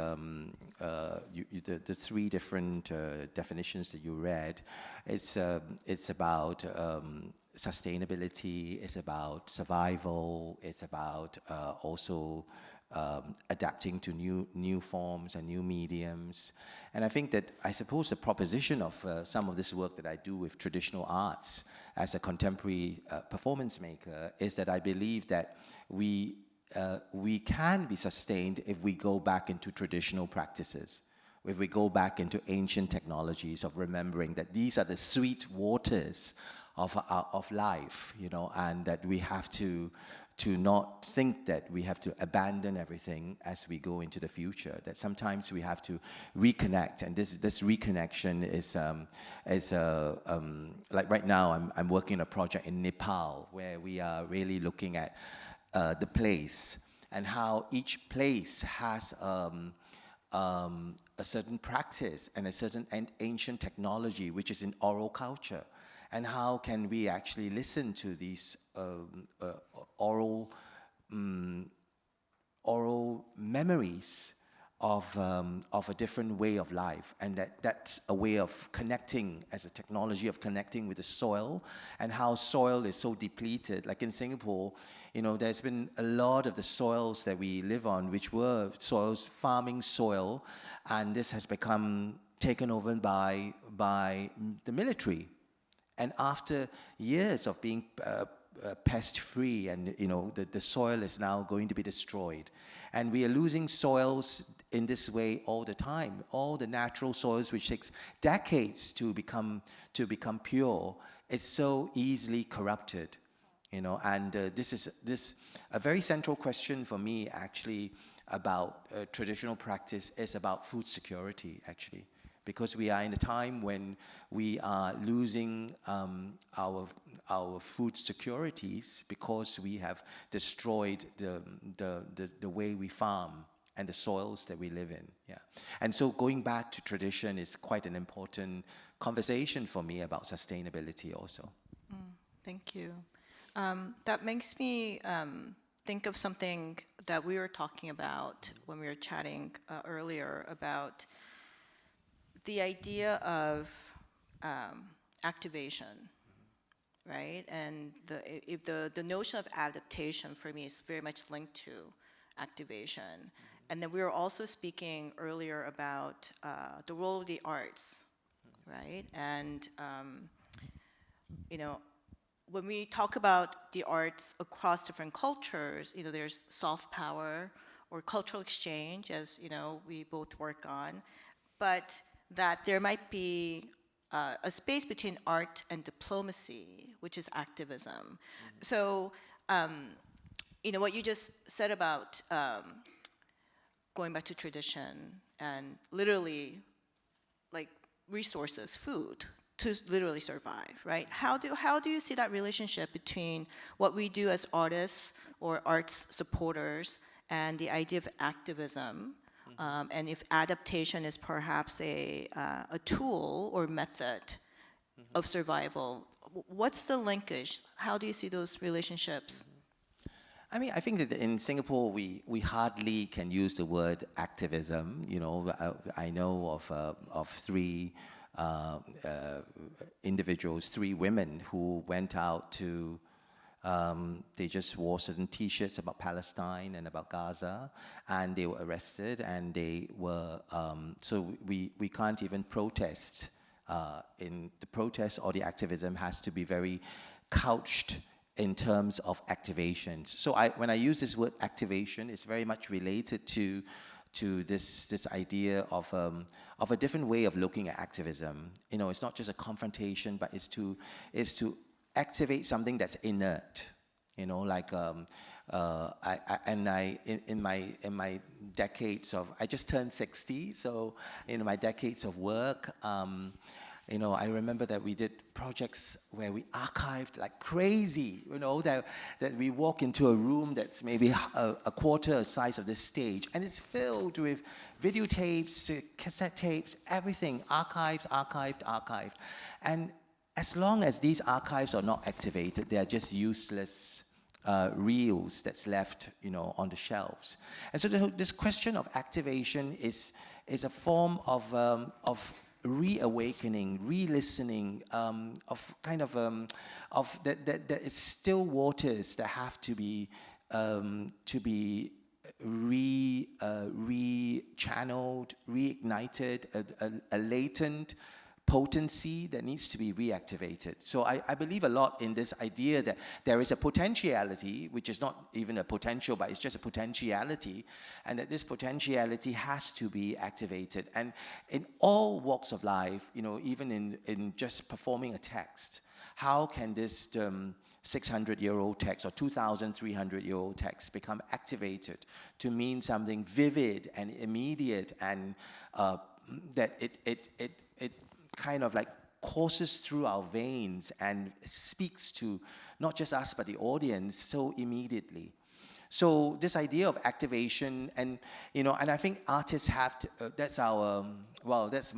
Speaker 3: the three different definitions that you read, it's about sustainability, it's about survival, it's about also adapting to new forms and new mediums. And I think that, I suppose, the proposition of some of this work that I do with traditional arts as a contemporary performance maker is that I believe that we can be sustained if we go back into traditional practices, if we go back into ancient technologies of remembering that these are the sweet waters of life, you know, and that we have to not think that we have to abandon everything as we go into the future, that sometimes we have to reconnect, and this reconnection is like right now I'm working on a project in Nepal where we are really looking at the place and how each place has a certain practice and a certain ancient technology which is in oral culture. And how can we actually listen to these oral memories of a different way of life, and that's a way of connecting, as a technology of connecting with the soil, and how soil is so depleted. Like in Singapore, you know, there's been a lot of the soils that we live on, which were soils, farming soil, and this has become taken over by the military. And after years of being pest-free, and you know, the soil is now going to be destroyed. And we are losing soils in this way all the time. All the natural soils, which takes decades to become pure, it's so easily corrupted. You know, and this is a very central question for me, actually, about traditional practice, is about food security, actually. Because we are in a time when we are losing our food securities because we have destroyed the way we farm and the soils that we live in. Yeah, and so going back to tradition is quite an important conversation for me about sustainability also.
Speaker 5: Thank you. That makes me think of something that we were talking about when we were chatting earlier about the idea of activation, right? And the notion of adaptation for me is very much linked to activation. And then we were also speaking earlier about the role of the arts, right? And you know, when we talk about the arts across different cultures, you know, there's soft power or cultural exchange, as you know, we both work on, but that there might be a space between art and diplomacy, which is activism. So, you know, what you just said about going back to tradition and literally, like, resources, food, to literally survive, right? How do you see that relationship between what we do as artists or arts supporters and the idea of activism? And if adaptation is perhaps a tool or method of survival, what's the linkage? How do you see those relationships?
Speaker 3: I mean, I think that in Singapore, we hardly can use the word activism. You know, I know of three individuals, three women who went out to, they just wore certain T-shirts about Palestine and about Gaza, and they were arrested, and they were, so we can't even protest. In the protest or the activism has to be very couched in terms of activations. So when I use this word activation, it's very much related to this idea of a different way of looking at activism. You know, it's not just a confrontation, but it's to activate something that's inert. You know, like in my decades of, I just turned 60, so in my decades of work, You know, I remember that we did projects where we archived like crazy, you know, that we walk into a room that's maybe a quarter the size of this stage, and it's filled with videotapes, cassette tapes, everything, archived. And as long as these archives are not activated, they are just useless reels that's left, you know, on the shelves. And so this question of activation is a form of reawakening, re-listening, of kind of that is still waters that have to be re-channeled, reignited, a latent potency that needs to be reactivated. So I believe a lot in this idea that there is a potentiality, which is not even a potential, but it's just a potentiality, and that this potentiality has to be activated. And in all walks of life, you know, even in just performing a text, how can this 600-year-old text or 2,300-year-old text become activated to mean something vivid and immediate, and that it kind of like courses through our veins and speaks to not just us but the audience so immediately. So this idea of activation, and you know, and I think artists have to, that's our, well, that's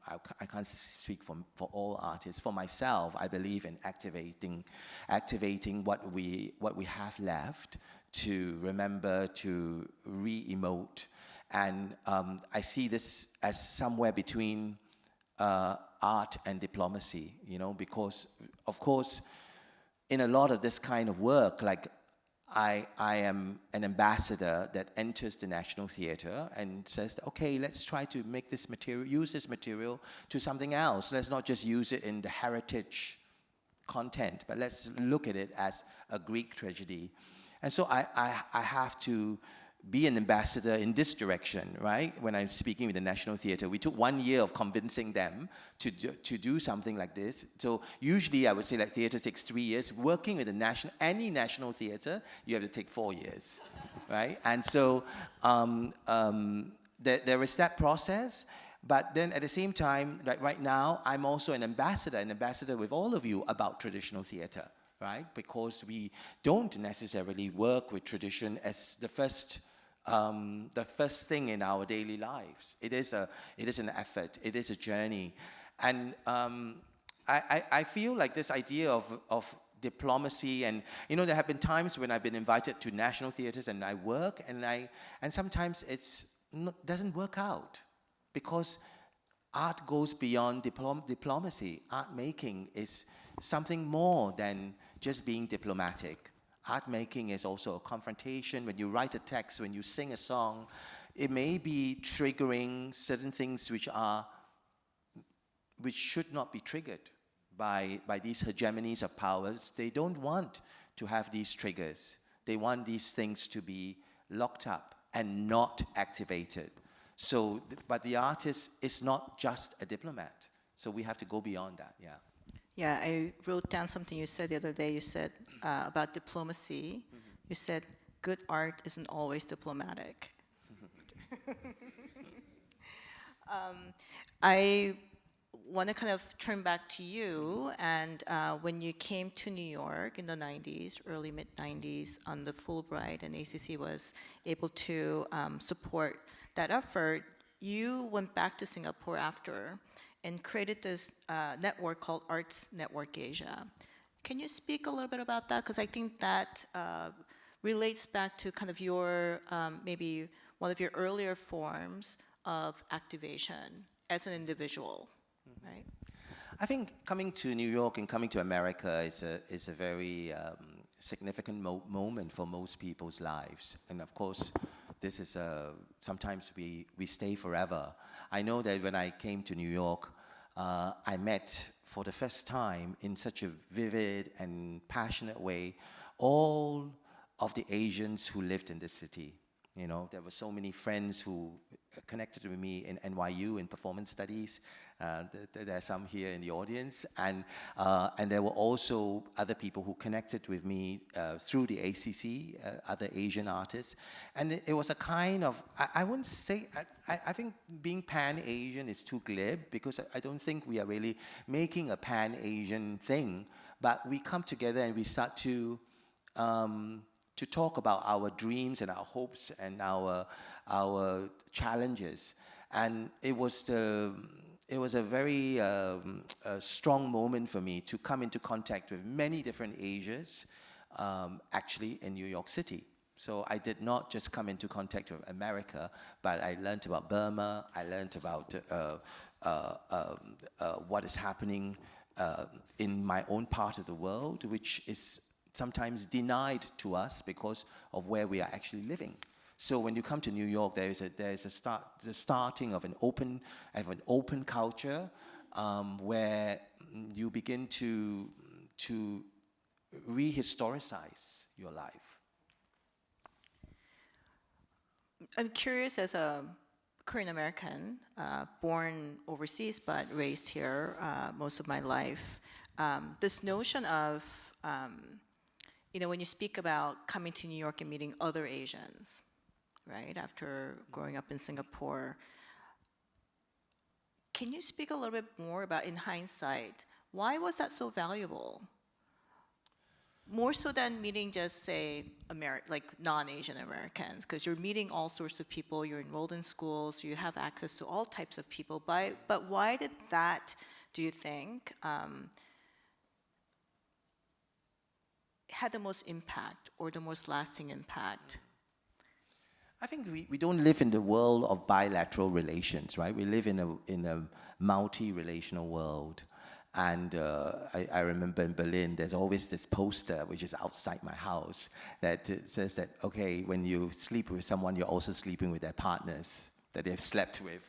Speaker 3: I can't speak for all artists. For myself, I believe in activating what we have left, to remember, to re-emote, and I see this as somewhere between art and diplomacy, you know, because of course in a lot of this kind of work, like I am an ambassador that enters the National Theatre and says, okay, let's try to make this material, use this material to something else. Let's not just use it in the heritage content, but let's look at it as a Greek tragedy. And so I have to be an ambassador in this direction, right? When I'm speaking with the National Theatre, we took 1 year of convincing them to do something like this. So usually I would say like theatre takes 3 years. Working with any national theatre, you have to take 4 years, right? And so there is that process. But then at the same time, like right now, I'm also an ambassador with all of you about traditional theatre, right? Because we don't necessarily work with tradition as the first thing in our daily lives. It is an effort. It is a journey, and I feel like this idea of diplomacy, and you know, there have been times when I've been invited to national theatres and I work, and sometimes doesn't work out, because art goes beyond diplomacy. Art making is something more than just being diplomatic. Art making is also a confrontation. When you write a text, when you sing a song, it may be triggering certain things which should not be triggered by these hegemonies of powers. They don't want to have these triggers. They want these things to be locked up and not activated. So, but the artist is not just a diplomat. So we have to go beyond that, yeah.
Speaker 5: Yeah, I wrote down something you said the other day. You said about diplomacy. Mm-hmm. You said good art isn't always diplomatic. I want to kind of turn back to you, and when you came to New York in the 90s, early mid-90s, on the Fulbright, and ACC was able to support that effort, you went back to Singapore after and created this network called Arts Network Asia. Can you speak a little bit about that? Because I think that relates back to kind of your, maybe one of your earlier forms of activation as an individual, right?
Speaker 3: I think coming to New York and coming to America is a very significant moment for most people's lives. And of course, this is sometimes we stay forever. I know that when I came to New York, I met for the first time in such a vivid and passionate way all of the Asians who lived in this city. You know, there were so many friends who connected with me in NYU in performance studies. There are some here in the audience, and there were also other people who connected with me through the ACC, other Asian artists, and it was a kind of, I wouldn't say, I think being Pan-Asian is too glib, because I don't think we are really making a Pan-Asian thing, but we come together and we start to talk about our dreams and our hopes and our challenges. And it was a very strong moment for me to come into contact with many different Asias, actually in New York City. So I did not just come into contact with America, but I learned about Burma, I learned about what is happening in my own part of the world, which is sometimes denied to us because of where we are actually living. So when you come to New York, there is the starting of an open culture, where you begin to rehistoricize your life.
Speaker 5: I'm curious, as a Korean American, born overseas but raised here most of my life, this notion of when you speak about coming to New York and meeting other Asians, right, after growing up in Singapore, can you speak a little bit more about, in hindsight, why was that so valuable? More so than meeting just, say, like non-Asian Americans, because you're meeting all sorts of people, you're enrolled in schools, so you have access to all types of people. But why did that, do you think, had the most impact or the most lasting impact?
Speaker 3: I think we don't live in the world of bilateral relations, right? We live in a multi-relational world. And I remember in Berlin, there's always this poster, which is outside my house, that says that, okay, when you sleep with someone, you're also sleeping with their partners that they've slept with.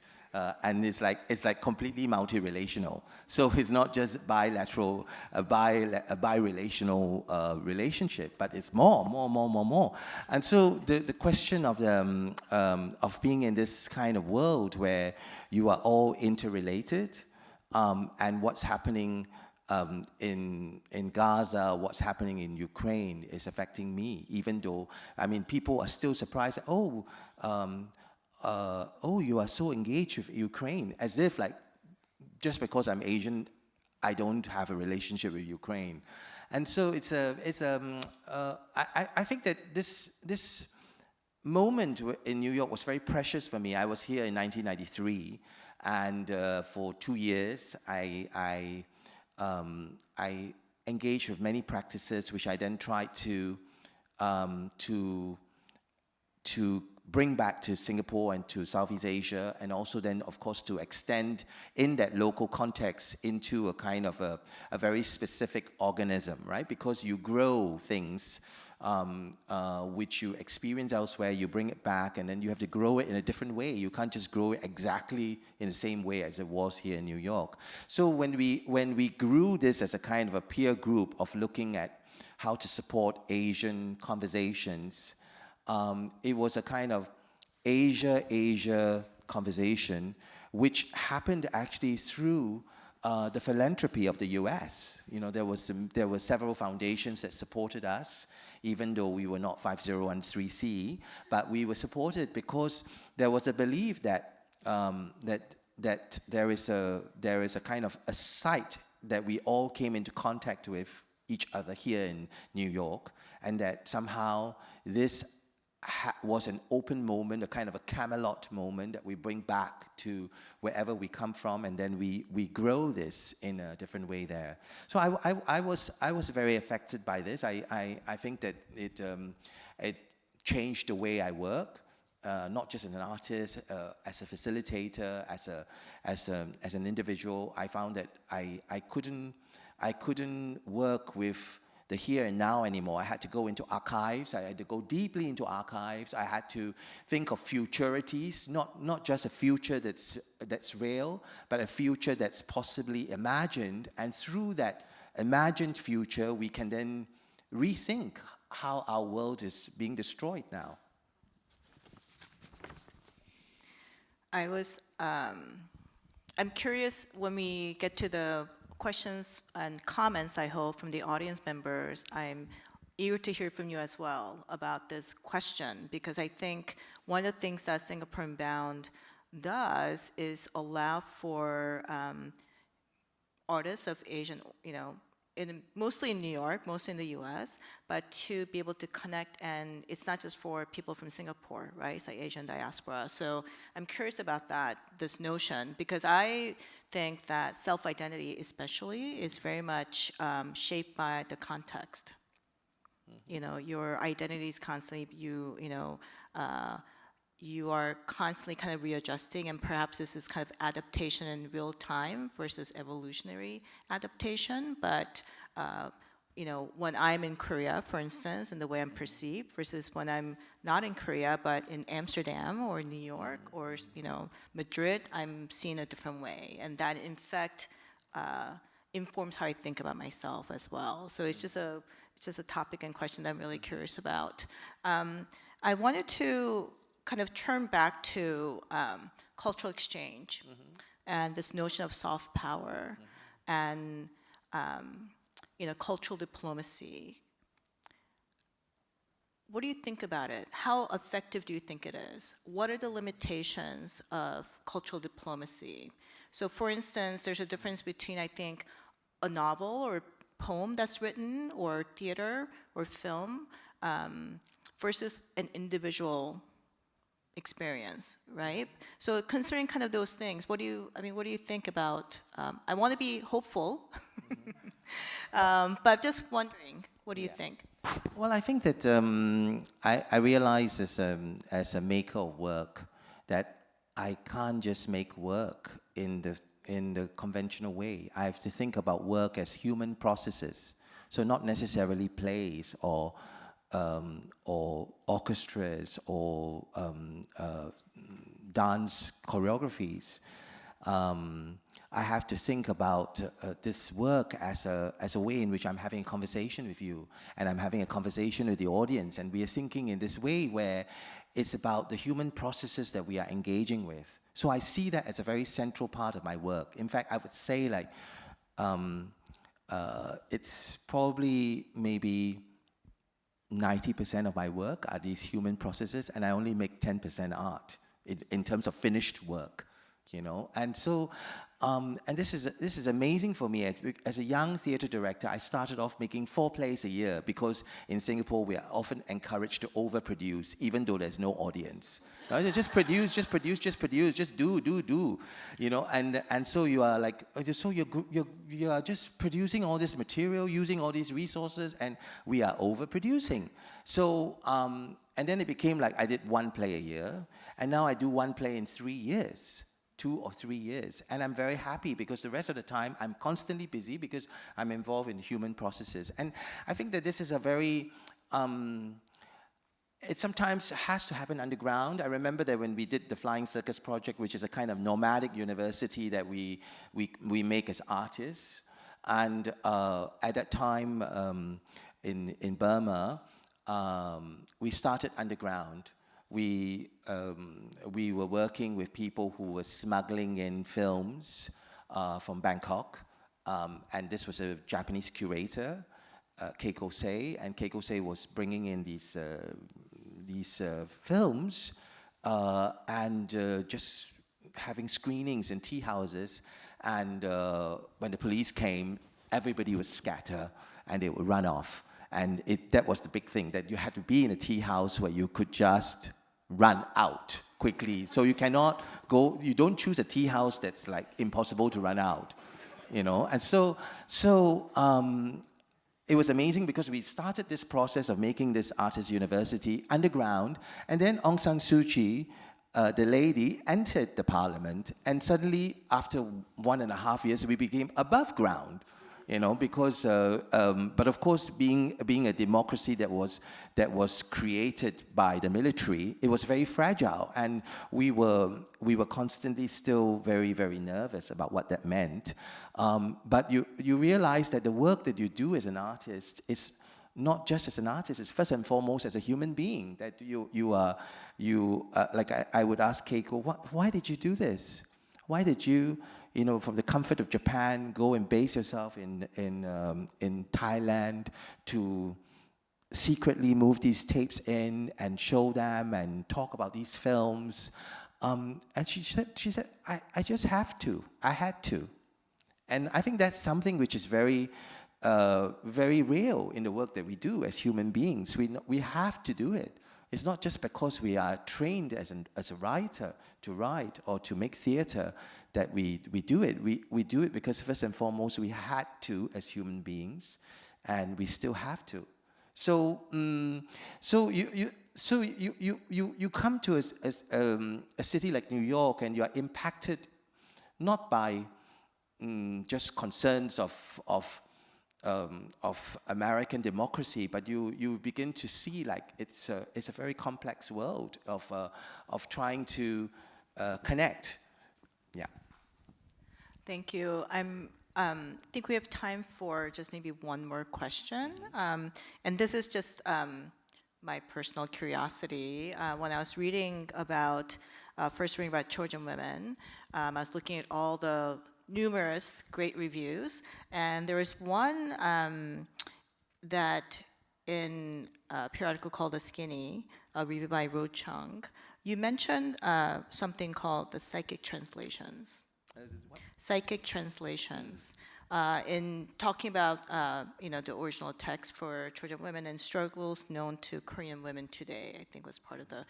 Speaker 3: And it's like completely multi-relational. So it's not just bilateral, a bi-relational relationship, but it's more. And so the question of being in this kind of world where you are all interrelated, and what's happening in Gaza, what's happening in Ukraine is affecting me, even though, I mean, people are still surprised, you are so engaged with Ukraine, as if like, just because I'm Asian, I don't have a relationship with Ukraine. And so I think that this moment in New York was very precious for me. I was here in 1993, and for 2 years, I engaged with many practices, which I then tried to bring back to Singapore and to Southeast Asia, and also then, of course, to extend in that local context into a kind of a very specific organism, right? Because you grow things which you experience elsewhere, you bring it back, and then you have to grow it in a different way. You can't just grow it exactly in the same way as it was here in New York. So when we grew this as a kind of a peer group of looking at how to support Asian conversations, it was a kind of Asia conversation, which happened actually through the philanthropy of the US. You know, there were several foundations that supported us, even though we were not 5013C, but we were supported because there was a belief that that there is a kind of a site that we all came into contact with each other here in New York, and that somehow this was an open moment, a kind of a Camelot moment that we bring back to wherever we come from, and then we grow this in a different way there. So I was very affected by this. I think that it changed the way I work, not just as an artist, as a facilitator, as an individual. I found that I couldn't work with the here and now anymore. I had to go into archives. I had to go deeply into archives. I had to think of futurities, not just a future that's real, but a future that's possibly imagined. And through that imagined future, we can then rethink how our world is being destroyed now.
Speaker 5: I'm curious when we get to the questions and comments, I hope, from the audience members. I'm eager to hear from you as well about this question, because I think one of the things that Singapore Unbound does is allow for artists of Asian, mostly in New York, mostly in the US, but to be able to connect, and it's not just for people from Singapore, right? It's like Asian diaspora. So I'm curious about that, this notion, because I think that self-identity especially is very much shaped by the context. Your identity is constantly, you are constantly kind of readjusting, and perhaps this is kind of adaptation in real time versus evolutionary adaptation. But when I'm in Korea, for instance, and the way I'm perceived versus when I'm not in Korea but in Amsterdam or New York or Madrid, I'm seen a different way, and that in fact informs how I think about myself as well. So it's just a topic and question that I'm really curious about. I wanted to kind of turn back to cultural exchange and this notion of soft power and cultural diplomacy. What do you think about it? How effective do you think it is? What are the limitations of cultural diplomacy? So for instance, there's a difference between, I think, a novel or poem that's written, or theater or film, versus an individual experience, right? So considering kind of those things, what do you think about? I want to be hopeful, but just wondering, what do you think?
Speaker 3: Well, I think that I realize as a maker of work that I can't just make work in the conventional way. I have to think about work as human processes, so not necessarily plays or orchestras or dance choreographies. I have to think about this work as a way in which I'm having a conversation with you, and I'm having a conversation with the audience, and we are thinking in this way where it's about the human processes that we are engaging with. So I see that as a very central part of my work. In fact, I would say like it's probably maybe 90% of my work are these human processes, and I only make 10% art in terms of finished work, And so, and this is amazing for me. As a young theatre director, I started off making 4 plays a year, because in Singapore we are often encouraged to overproduce, even though there's no audience. Just produce, just do, And so you are like, so you are just producing all this material, using all these resources, and we are overproducing. So, and then it became like I did 1 play a year, and now I do 1 play in 3 years. 2 or 3 years, and I'm very happy, because the rest of the time I'm constantly busy because I'm involved in human processes. And I think that this is a very it sometimes has to happen underground. I remember that when we did the Flying Circus project, which is a kind of nomadic university that we make as artists, and at that time in Burma, we started underground. We were working with people who were smuggling in films from Bangkok, and this was a Japanese curator, Keiko Sei, and Keiko Sei was bringing in these films and just having screenings in tea houses. And when the police came, everybody would scatter and they would run off. And that was the big thing, that you had to be in a tea house where you could just run out quickly. So you cannot go, you don't choose a tea house that's like impossible to run out, And so it was amazing, because we started this process of making this artist university underground, and then Aung San Suu Kyi, the lady, entered the parliament, and suddenly after 1.5 years we became above ground. Because, but of course, being a democracy that was created by the military, it was very fragile, and we were constantly still very, very nervous about what that meant. But you realize that the work that you do as an artist is not just as an artist, it's first and foremost as a human being, that I would ask Keiko, why did you do this? Why did you, from the comfort of Japan, go and base yourself in Thailand to secretly move these tapes in and show them and talk about these films? And she said, I just have to. I had to. And I think that's something which is very, very real in the work that we do as human beings. We have to do it. It's not just because we are trained as a writer to write or to make theater that we do it. We do it because first and foremost we had to as human beings, and we still have to. So you come to a city like New York, and you are impacted not by just concerns of American democracy, but you begin to see like it's a very complex world of trying to connect. Yeah.
Speaker 5: Thank you. I think we have time for just maybe one more question. And this is just my personal curiosity. When I was reading about, first reading about Trojan Women, I was looking at all the numerous great reviews, and there was one that in a periodical called The Skinny, a review by Ro Chung, you mentioned something called the psychic translations. Psychic translations. In talking about the original text for Trojan Women and struggles known to Korean women today, I think was part of the.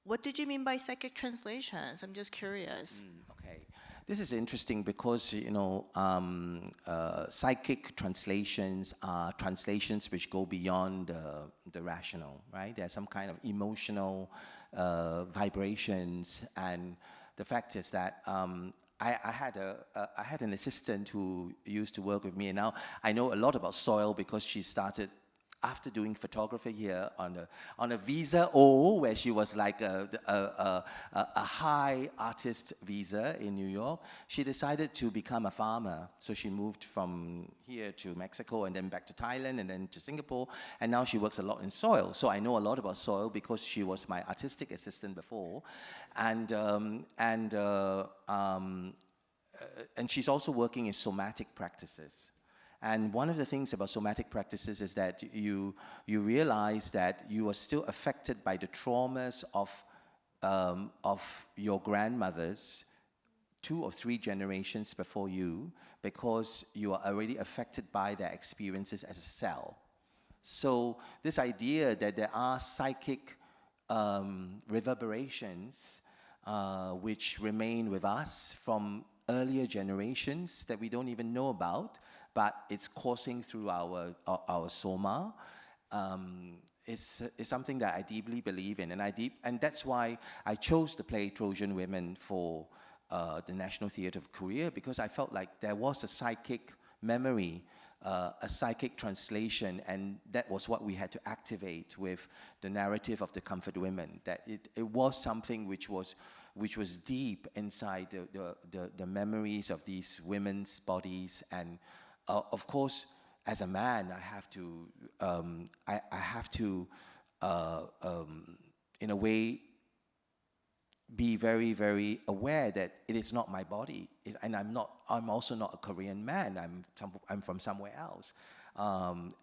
Speaker 5: What did you mean by psychic translations? I'm just curious.
Speaker 3: Okay, this is interesting because psychic translations are translations which go beyond the rational, right? There's some kind of emotional vibrations, and the fact is that I had an assistant who used to work with me, and now I know a lot about soil because she started after doing photography here on a visa O, where she was like a high artist visa in New York. She decided to become a farmer, so she moved from here to Mexico and then back to Thailand and then to Singapore, and now she works a lot in soil. So I know a lot about soil because she was my artistic assistant before, and she's also working in somatic practices. And one of the things about somatic practices is that you realize that you are still affected by the traumas of your grandmothers 2 or 3 generations before you, because you are already affected by their experiences as a cell. So this idea that there are psychic reverberations which remain with us from earlier generations that we don't even know about, but it's coursing through our soma. It's something that I deeply believe in, and that's why I chose the play Trojan Women for the National Theatre of Korea, because I felt like there was a psychic memory, a psychic translation, and that was what we had to activate with the narrative of the Comfort Women. That it was something which was deep inside the memories of these women's bodies, and of course, as a man, I have to, in a way, be very, very aware that it is not my body, and I'm also not a Korean man. I'm from somewhere else,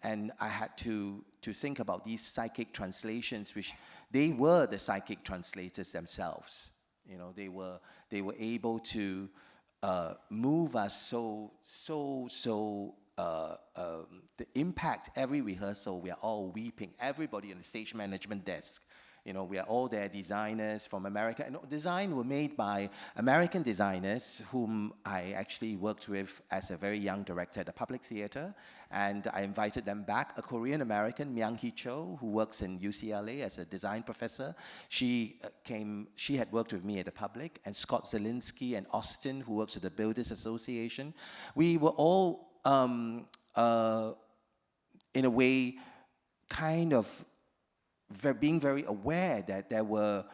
Speaker 3: and I had to think about these psychic translations, which they were the psychic translators themselves. They were able to move us so the impact. Every rehearsal, we are all weeping. Everybody on the stage management desk, we are all there, designers from America, and design were made by American designers whom I actually worked with as a very young director at the Public Theatre, and I invited them back. A Korean American, Myung Hee Cho, who works in UCLA as a design professor. She had worked with me at the Public, and Scott Zielinski and Austin, who works at the Builders Association. We were all in a way kind of being very aware that there were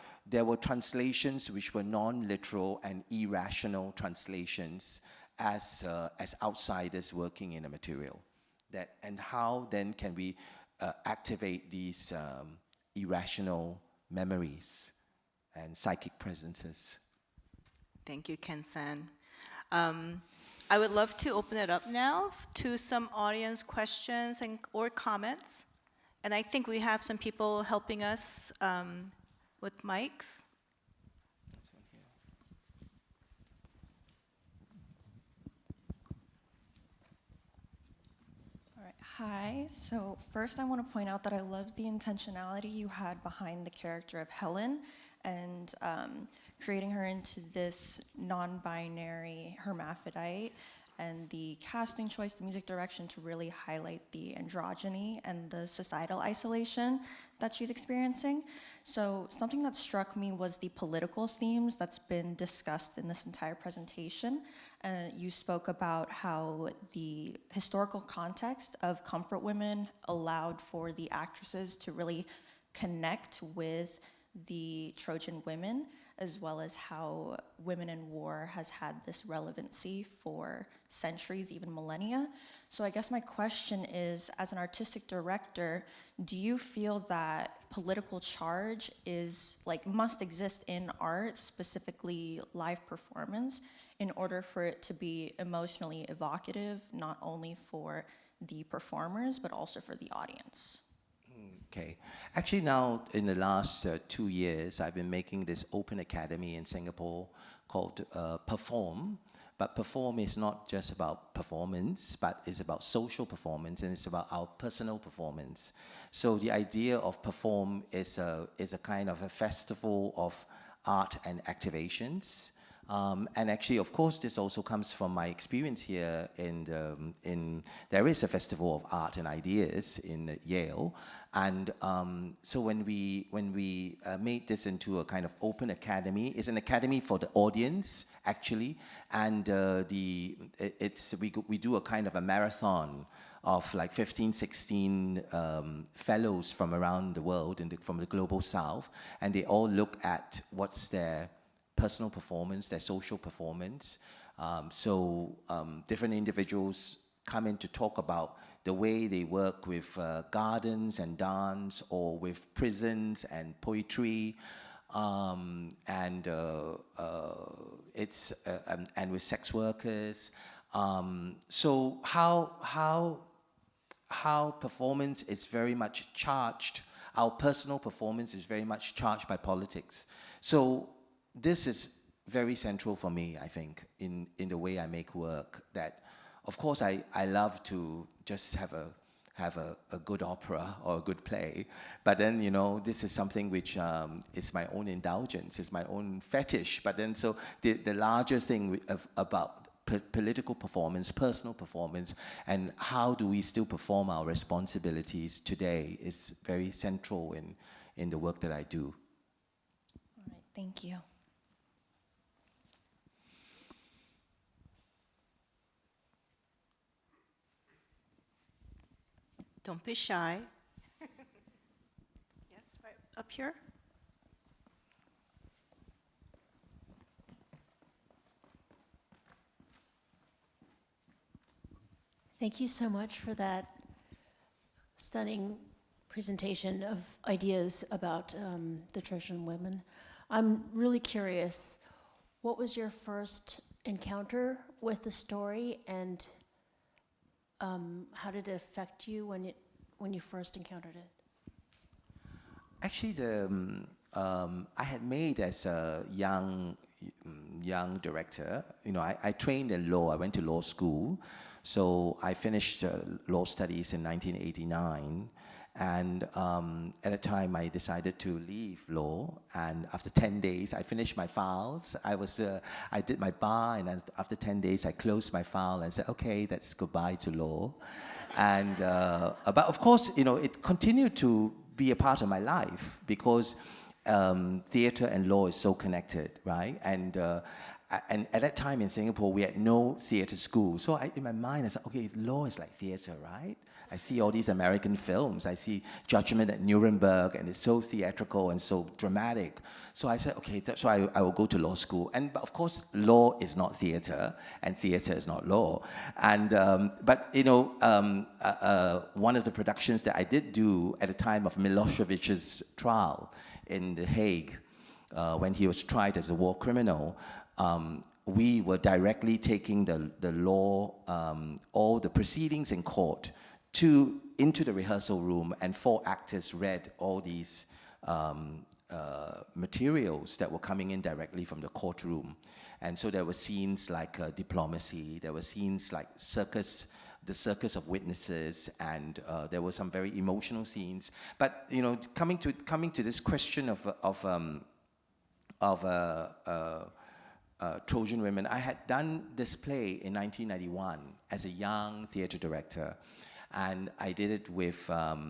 Speaker 3: translations which were non-literal and irrational translations as outsiders working in a material. and how then can we activate these irrational memories and psychic presences.
Speaker 5: Thank you, Keng Sen. I would love to open it up now to some audience questions or comments. And I think we have some people helping us with mics.
Speaker 6: All right. Hi. So first I want to point out that I love the intentionality you had behind the character of Helen and creating her into this non-binary hermaphrodite, and the casting choice, the music direction to really highlight the androgyny and the societal isolation that she's experiencing. So something that struck me was the political themes that's been discussed in this entire presentation. You spoke about how the historical context of comfort women allowed for the actresses to really connect with the Trojan women, as well as how women in war has had this relevancy for centuries, even millennia. So I guess my question is, as an artistic director, do you feel that political charge must exist in art, specifically live performance, in order for it to be emotionally evocative, not only for the performers, but also for the audience?
Speaker 3: Okay. Actually now, in the last 2 years, I've been making this open academy in Singapore called Perform. But Perform is not just about performance, but it's about social performance, and it's about our personal performance. So the idea of Perform is a kind of a festival of art and activations. And actually, of course, this also comes from my experience here there is a festival of art and ideas in Yale. And so when we made this into a kind of open academy, it's an academy for the audience, actually. And we do a kind of a marathon of like 15, 16 fellows from around the world, from the global south. And they all look at what's their personal performance, their social performance. Different individuals come in to talk about the way they work with gardens and dance, or with prisons and poetry, and with sex workers. So how performance is very much charged, our personal performance is very much charged by politics. So this is very central for me, I think, in the way I make work. That, of course, I love to just have a good opera or a good play, but then, you know, this is something which is my own indulgence, is my own fetish. But then, so the larger thing about political performance, personal performance, and how do we still perform our responsibilities today is very central in the work that I do.
Speaker 6: All right, thank you.
Speaker 5: Don't be shy. Yes, right up here.
Speaker 7: Thank you so much for that stunning presentation of ideas about the Trojan women. I'm really curious, what was your first encounter with the story, and how did it affect you when you first encountered it?
Speaker 3: Actually, I had made as a young director. You know, I trained in law. I went to law school, so I finished law studies in 1989. And at a time, I decided to leave law. And after 10 days, I finished my files. I did my bar, and after 10 days, I closed my file and said, "Okay, that's goodbye to law." And but of course, you know, it continued to be a part of my life because theater and law is so connected, right? And at that time in Singapore, we had no theater school. So in my mind, I said, okay, law is like theater, right? I see all these American films. I see Judgment at Nuremberg, and it's so theatrical and so dramatic. So I said, okay, so I will go to law school. And but of course, law is not theater, and theater is not law. And but you know, one of the productions that I did do at the time of Milosevic's trial in The Hague, when he was tried as a war criminal, we were directly taking the law, all the proceedings in court, into the rehearsal room, and 4 actors read all these materials that were coming in directly from the courtroom. And so there were scenes like diplomacy, there were scenes like the circus of witnesses, and there were some very emotional scenes. But you know, coming to this question of Trojan Women, I had done this play in 1991 as a young theatre director, and I did it with a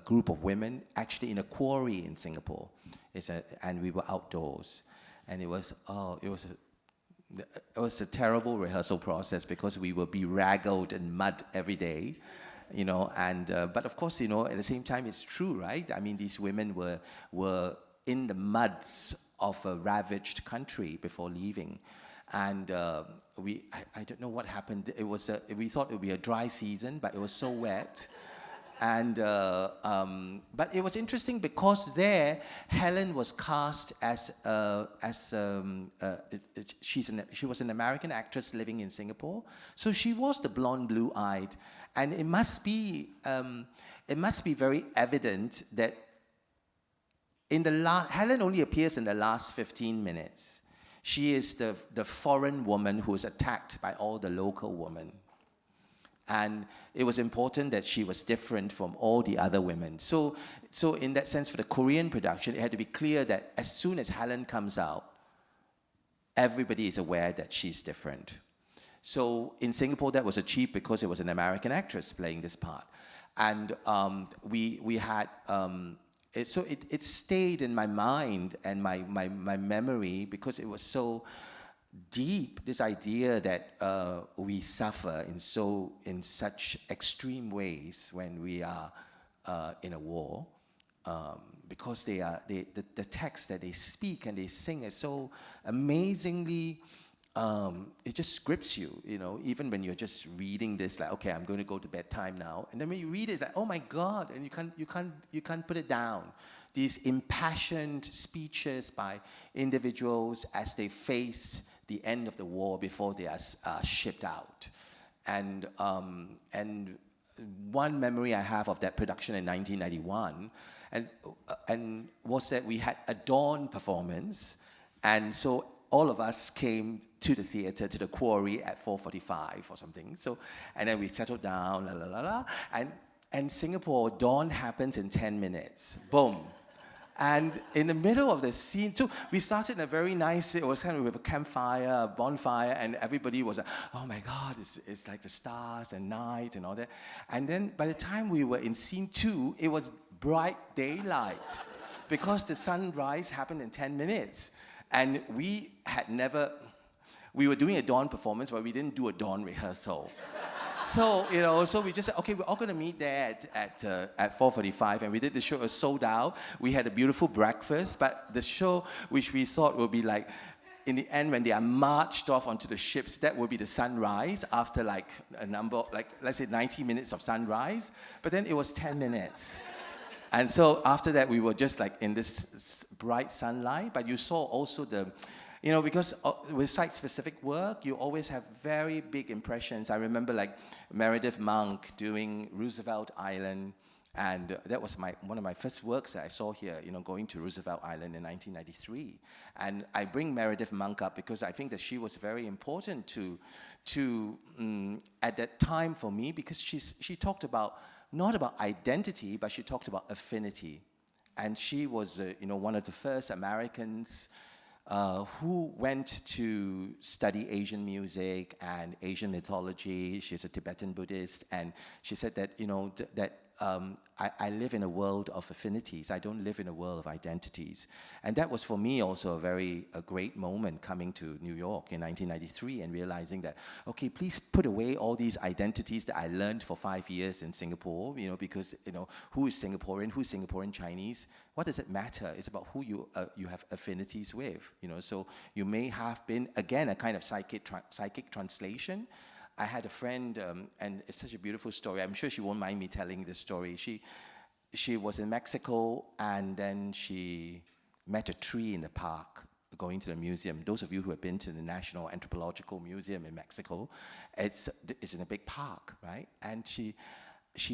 Speaker 3: group of women, actually in a quarry in Singapore. And we were outdoors, and it was a terrible rehearsal process because we would be raggled in mud every day, you know. And but of course, you know, at the same time, it's true, right? I mean, these women were in the muds of a ravaged country before leaving. And I don't know what happened. We thought it would be a dry season, but it was so wet. And but it was interesting because there, Helen was cast as she was an American actress living in Singapore. So she was the blonde, blue-eyed, and it must be very evident that Helen only appears in the last 15 minutes. She is the foreign woman who is attacked by all the local women. And it was important that she was different from all the other women. So in that sense, for the Korean production, it had to be clear that as soon as Helen comes out, everybody is aware that she's different. So in Singapore, that was achieved because it was an American actress playing this part. And we had... it stayed in my mind and my memory because it was so deep, this idea that we suffer in such extreme ways when we are in a war, because the text that they speak and they sing is so amazingly, it just grips you, you know, even when you're just reading this, like, okay, I'm going to go to bedtime now. And then when you read it, it's like, oh my God, and you can't put it down. These impassioned speeches by individuals as they face the end of the war before they are shipped out. And one memory I have of that production in 1991 and was that we had a dawn performance, and so all of us came to the theater, to the quarry at 4:45 or something. So, and then we settled down, la la la la. And Singapore, dawn happens in 10 minutes. Boom. And in the middle of the scene, so we started in a very nice, it was kind of with a campfire, a bonfire, and everybody was like, oh my God, it's like the stars and night and all that. And then by the time we were in scene 2, it was bright daylight because the sunrise happened in 10 minutes. And we were doing a dawn performance, but we didn't do a dawn rehearsal. So, you know, so we just said, okay, we're all going to meet there at 4:45, and we did the show. It was sold out. We had a beautiful breakfast, but the show, which we thought would be like, in the end, when they are marched off onto the ships, that would be the sunrise after like a number, like let's say 90 minutes of sunrise. But then it was 10 minutes. And so after that, we were just like in this bright sunlight, but you saw also you know, because with site-specific work, you always have very big impressions. I remember like Meredith Monk doing Roosevelt Island, and that was one of my first works that I saw here, you know, going to Roosevelt Island in 1993. And I bring Meredith Monk up because I think that she was very important to at that time for me, because she talked about, not about identity, but she talked about affinity. And she was, you know, one of the first Americans who went to study Asian music and Asian mythology. She's a Tibetan Buddhist, and she said that, you know, that I live in a world of affinities. I don't live in a world of identities. And that was for me also a great moment coming to New York in 1993 and realizing that, okay, please put away all these identities that I learned for 5 years in Singapore, because, who is Singaporean Chinese? What does it matter? It's about who you have affinities with, So you may have been, again, a kind of psychic translation. I had a friend, and it's such a beautiful story. I'm sure she won't mind me telling this story. She was in Mexico, and then she met a tree in the park, going to the museum. Those of you who have been to the National Anthropological Museum in Mexico, it's in a big park, right? And she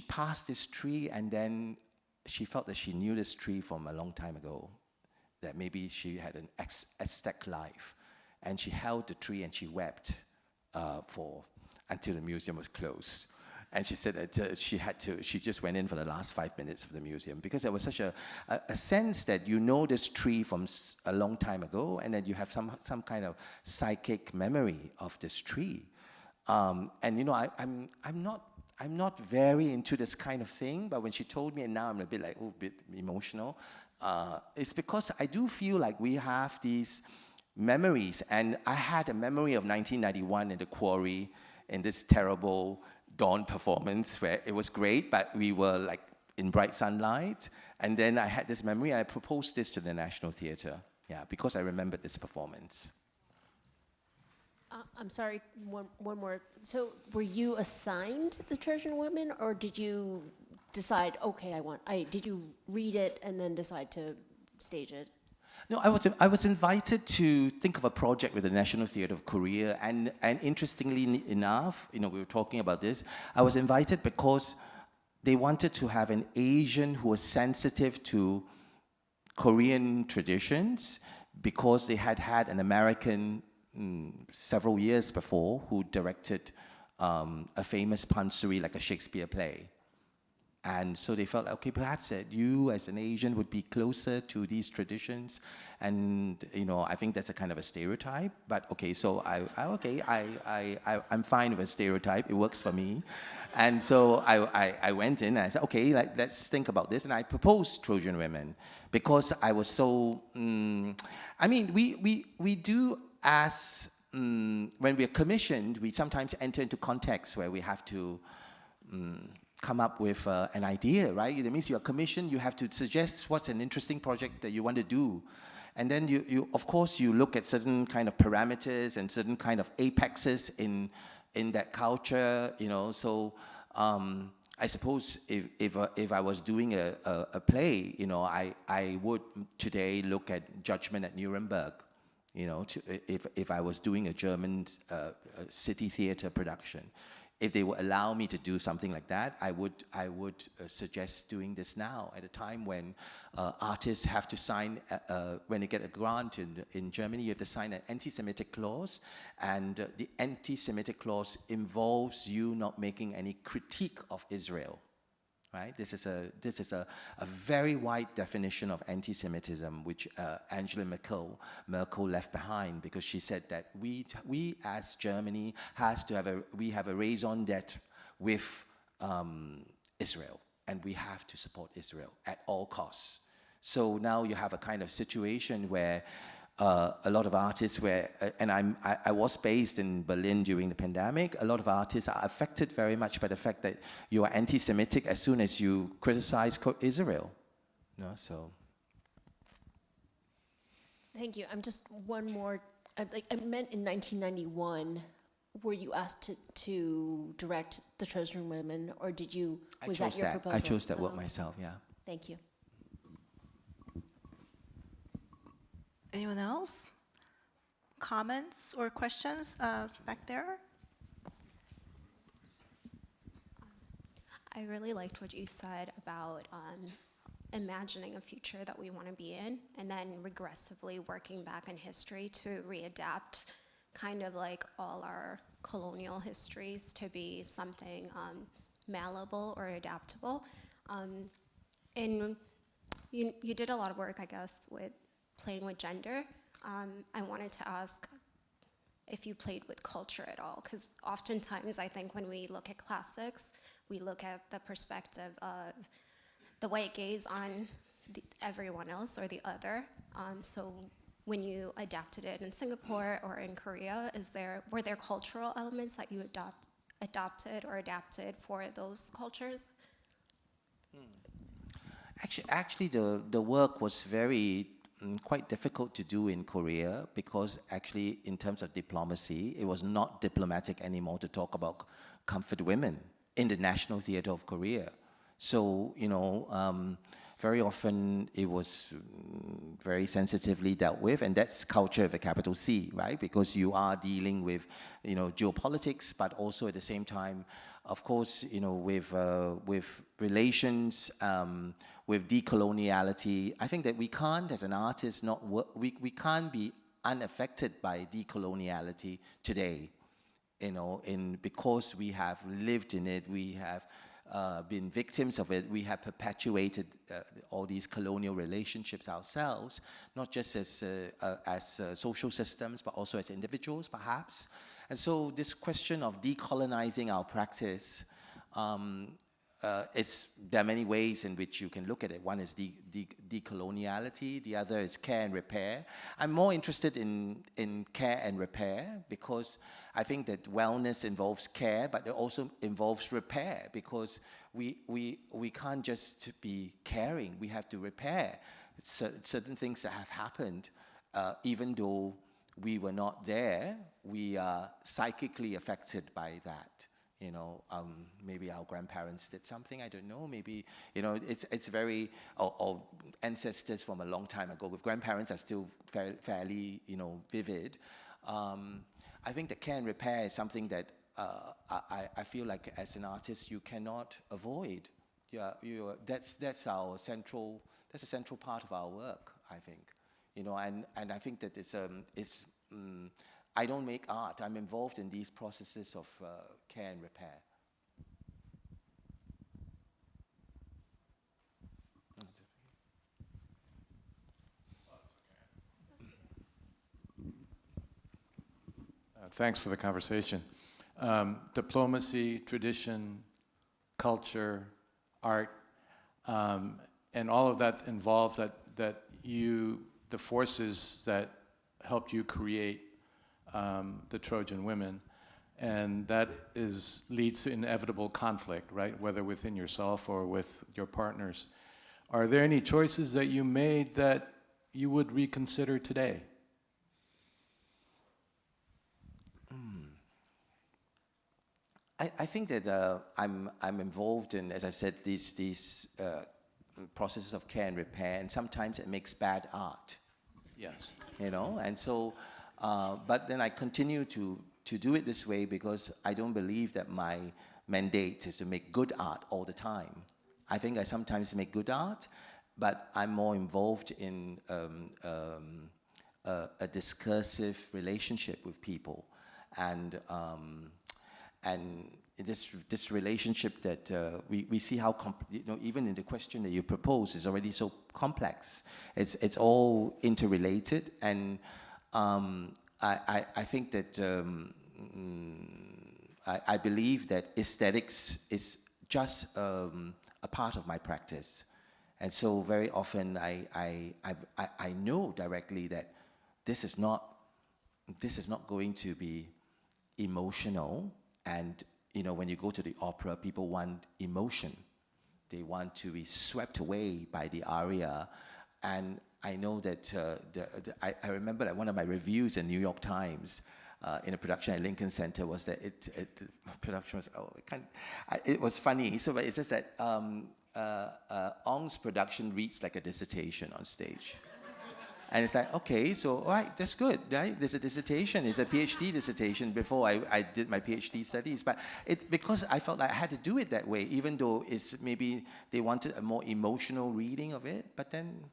Speaker 3: passed this tree, and then she felt that she knew this tree from a long time ago, that maybe she had an Aztec life. And she held the tree and she wept until the museum was closed. And she said that she just went in for the last 5 minutes of the museum because there was such a sense that this tree from a long time ago, and that you have some kind of psychic memory of this tree. I'm not very into this kind of thing, but when she told me, and now I'm a bit emotional, it's because I do feel like we have these memories. And I had a memory of 1991 in the Quarry, in this terrible dawn performance where it was great, but we were in bright sunlight. And then I had this memory, and I proposed this to the National Theatre, because I remembered this performance.
Speaker 7: I'm sorry, one more. So were you assigned the Trojan Women, or did you decide, okay, did you read it and then decide to stage it?
Speaker 3: No, I was invited to think of a project with the National Theatre of Korea, and interestingly enough, we were talking about this, I was invited because they wanted to have an Asian who was sensitive to Korean traditions, because they had an American several years before who directed a famous pansori, like a Shakespeare play. And so they felt, okay, perhaps that you as an Asian would be closer to these traditions. And, I think that's a kind of a stereotype. But okay, so I'm fine with a stereotype. It works for me. And so I went in and I said, okay, let's think about this. And I proposed Trojan Women because I was so, we do as, when we are commissioned, we sometimes enter into contexts where we have to, come up with an idea, right? That means you are commissioned, you have to suggest what's an interesting project that you want to do. And then you of course, you look at certain kind of parameters and certain kind of apexes in that culture, So I suppose if I was doing a play, I would today look at Judgment at Nuremberg, if I was doing a German city theater production. If they would allow me to do something like that, I would suggest doing this now at a time when artists have to sign, when they get a grant in Germany, you have to sign an anti-Semitic clause, and the anti-Semitic clause involves you not making any critique of Israel. Right? This is a very wide definition of anti-Semitism, which Angela Merkel left behind, because she said that we as Germany have a raison d'être with Israel, and we have to support Israel at all costs. So now you have a kind of situation where a lot of artists and I was based in Berlin during the pandemic. A lot of artists are affected very much by the fact that you are anti-Semitic as soon as you criticize Israel. So.
Speaker 7: Thank you. I'm just one more. I meant in 1991. Were you asked to direct the Trojan Women, or was that your proposal?
Speaker 3: I chose that work myself. Yeah.
Speaker 7: Thank you.
Speaker 5: Anyone else? Comments or questions back there?
Speaker 8: I really liked what you said about imagining a future that we want to be in, and then regressively working back in history to readapt kind of like all our colonial histories to be something malleable or adaptable. And you did a lot of work, I guess, with playing with gender. I wanted to ask if you played with culture at all, because oftentimes I think when we look at classics, we look at the perspective of the white gaze on everyone else or the other. So when you adapted it in Singapore or in Korea, were there cultural elements that you adopted or adapted for those cultures?
Speaker 3: Actually, the work was very quite difficult to do in Korea because actually, in terms of diplomacy, it was not diplomatic anymore to talk about comfort women in the National Theatre of Korea. So, you know, very often it was very sensitively dealt with, and that's culture with a capital C, right? Because you are dealing with, you know, geopolitics, but also at the same time, of course, you know, with relations, with decoloniality. I think that we can't, as an artist, we can't be unaffected by decoloniality today, you know, because we have lived in it, we have been victims of it, we have perpetuated all these colonial relationships ourselves, not just as social systems, but also as individuals, perhaps. And so this question of decolonizing our practice, there are many ways in which you can look at it. One is decoloniality, the other is care and repair. I'm more interested in care and repair because I think that wellness involves care, but it also involves repair because we can't just be caring, we have to repair certain things that have happened. Even though we were not there, we are psychically affected by that. You know, maybe our grandparents did something, I don't know, maybe, you know, it's very, or ancestors from a long time ago with grandparents are still fairly, you know, vivid. I think that care and repair is something that I feel like as an artist you cannot avoid. That's a central part of our work, I think. You know, and I think that I don't make art. I'm involved in these processes of care and repair.
Speaker 9: Thanks for the conversation. Diplomacy, tradition, culture, art, and all of that involves that the forces that helped you create the Trojan Women, and that leads to inevitable conflict, right? Whether within yourself or with your partners. Are there any choices that you made that you would reconsider today?
Speaker 3: I think that I'm involved in, as I said, these processes of care and repair, and sometimes it makes bad art.
Speaker 9: Yes.
Speaker 3: You know, and so, but then I continue to do it this way because I don't believe that my mandate is to make good art all the time. I think I sometimes make good art, but I'm more involved in a discursive relationship with people, and this relationship that we see how you know, even in the question that you propose is already so complex. It's all interrelated, and I think that I believe that aesthetics is just a part of my practice, and so very often I know directly that this is not going to be emotional. And you know, when you go to the opera, people want emotion. They want to be swept away by the aria. And I know that I remember that one of my reviews in New York Times in a production at Lincoln Center was that the production was, it was funny. So it's just that Ong's production reads like a dissertation on stage. And it's like, okay, so all right, that's good, right? There's a dissertation, it's a PhD dissertation before I did my PhD studies. But because I felt like I had to do it that way, even though it's maybe they wanted a more emotional reading of it. But then,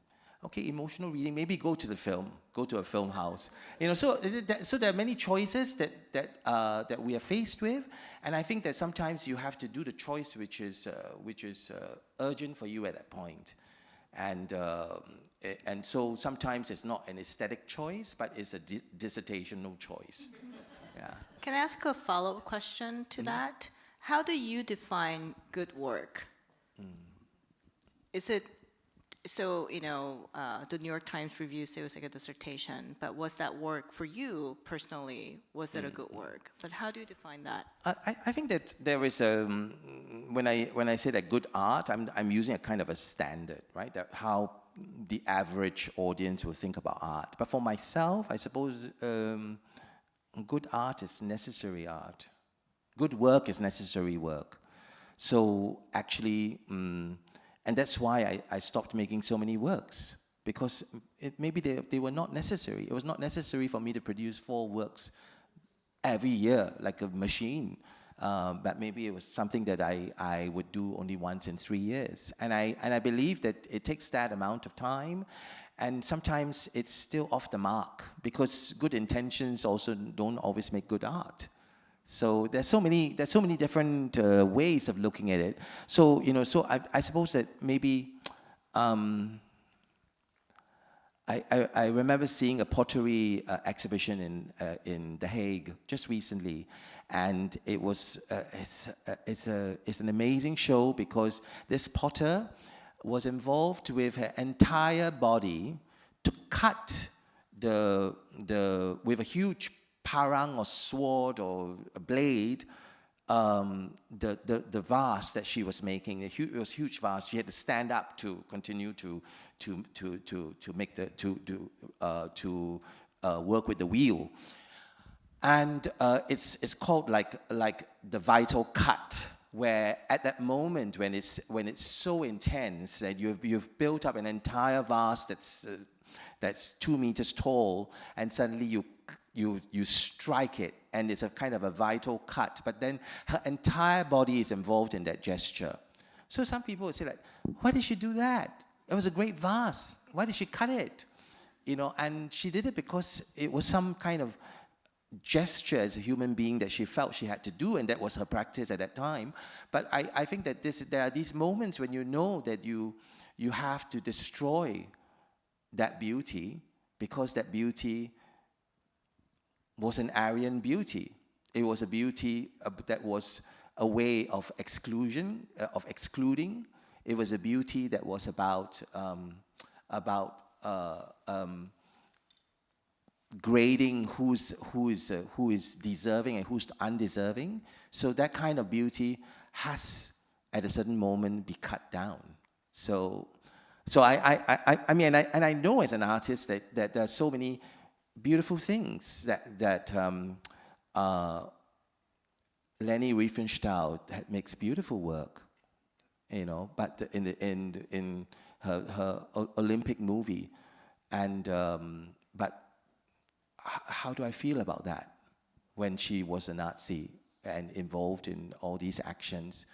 Speaker 3: okay, emotional reading, maybe go to a film house. You know, so there are many choices that we are faced with. And I think that sometimes you have to do the choice which is urgent for you at that point. And so sometimes it's not an aesthetic choice, but it's a dissertational choice. Yeah.
Speaker 5: Can I ask a follow-up question to that? How do you define good work? Is it, so, you know, the New York Times review said it was like a dissertation, but was that work for you personally, was it a good work? But how do you define that?
Speaker 3: I think that there is a, when I say that good art, I'm using a kind of a standard, right? That how the average audience will think about art. But for myself, I suppose good art is necessary art. Good work is necessary work. So actually, and that's why I stopped making so many works, because maybe they were not necessary. It was not necessary for me to produce 4 works every year, like a machine. But maybe it was something that I would do only once in 3 years. And I believe that it takes that amount of time, and sometimes it's still off the mark, because good intentions also don't always make good art. So there's so many different ways of looking at it. So, you know, so I suppose that maybe I remember seeing a pottery exhibition in The Hague just recently, and it was it's an amazing show, because this potter was involved with her entire body to cut with a huge parang or sword or a blade, the vase that she was making. It was a huge vase. She had to stand up to continue to make to work with the wheel. And it's called like the vital cut, where at that moment when it's so intense that you've built up an entire vase that's 2 meters tall, and suddenly you strike it, and it's a kind of a vital cut. But then her entire body is involved in that gesture. So some people would say, like, why did she do that? It was a great vase. Why did she cut it? You know, and she did it because it was some kind of gesture as a human being that she felt she had to do, and that was her practice at that time. But I think that there are these moments when you know that you have to destroy that beauty, because that beauty was an Aryan beauty. It was a beauty that was a way of exclusion, of excluding. It was a beauty that was about grading who is deserving and who's undeserving. So that kind of beauty has, at a certain moment, be cut down. So I mean, and I know as an artist that there are so many beautiful things that Leni Riefenstahl makes beautiful work, you know. But in her Olympic movie, and but how do I feel about that when she was a Nazi and involved in all these actions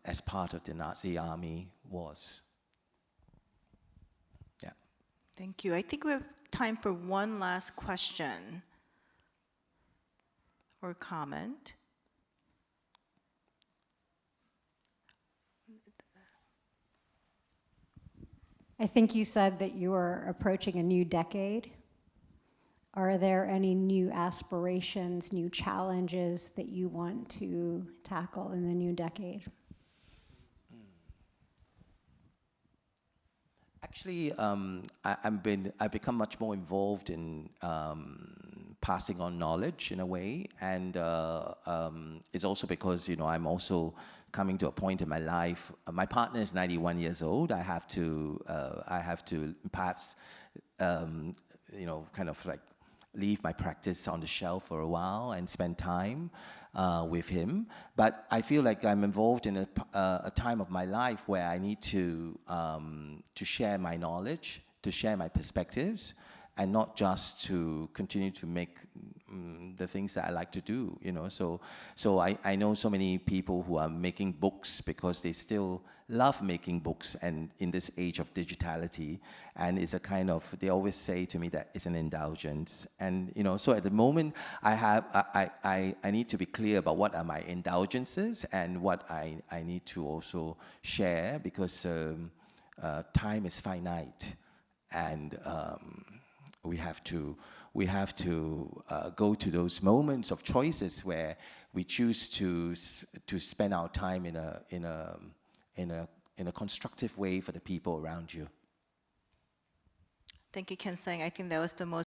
Speaker 3: as part of the Nazi army was? Yeah.
Speaker 5: Thank you. I think we have time for one last question or comment.
Speaker 10: I think you said that you are approaching a new decade. Are there any new aspirations, new challenges that you want to tackle in the new decade?
Speaker 3: Actually, I've become much more involved in passing on knowledge in a way, and it's also because, you know, I'm also coming to a point in my life. My partner is 91 years old. I have to perhaps, you know, kind of like leave my practice on the shelf for a while and spend time with him. But I feel like I'm involved in a time of my life where I need to share my knowledge, to share my perspectives, and not just to continue to make the things that I like to do, you know. So I know so many people who are making books because they still love making books, and in this age of digitality, and it's a kind of, they always say to me that it's an indulgence. And, you know, so at the moment I need to be clear about what are my indulgences and what I need to also share, because time is finite, and we have to go to those moments of choices where we choose to spend our time in a constructive way for the people around you.
Speaker 5: Thank you, Keng Sen. I think that was the most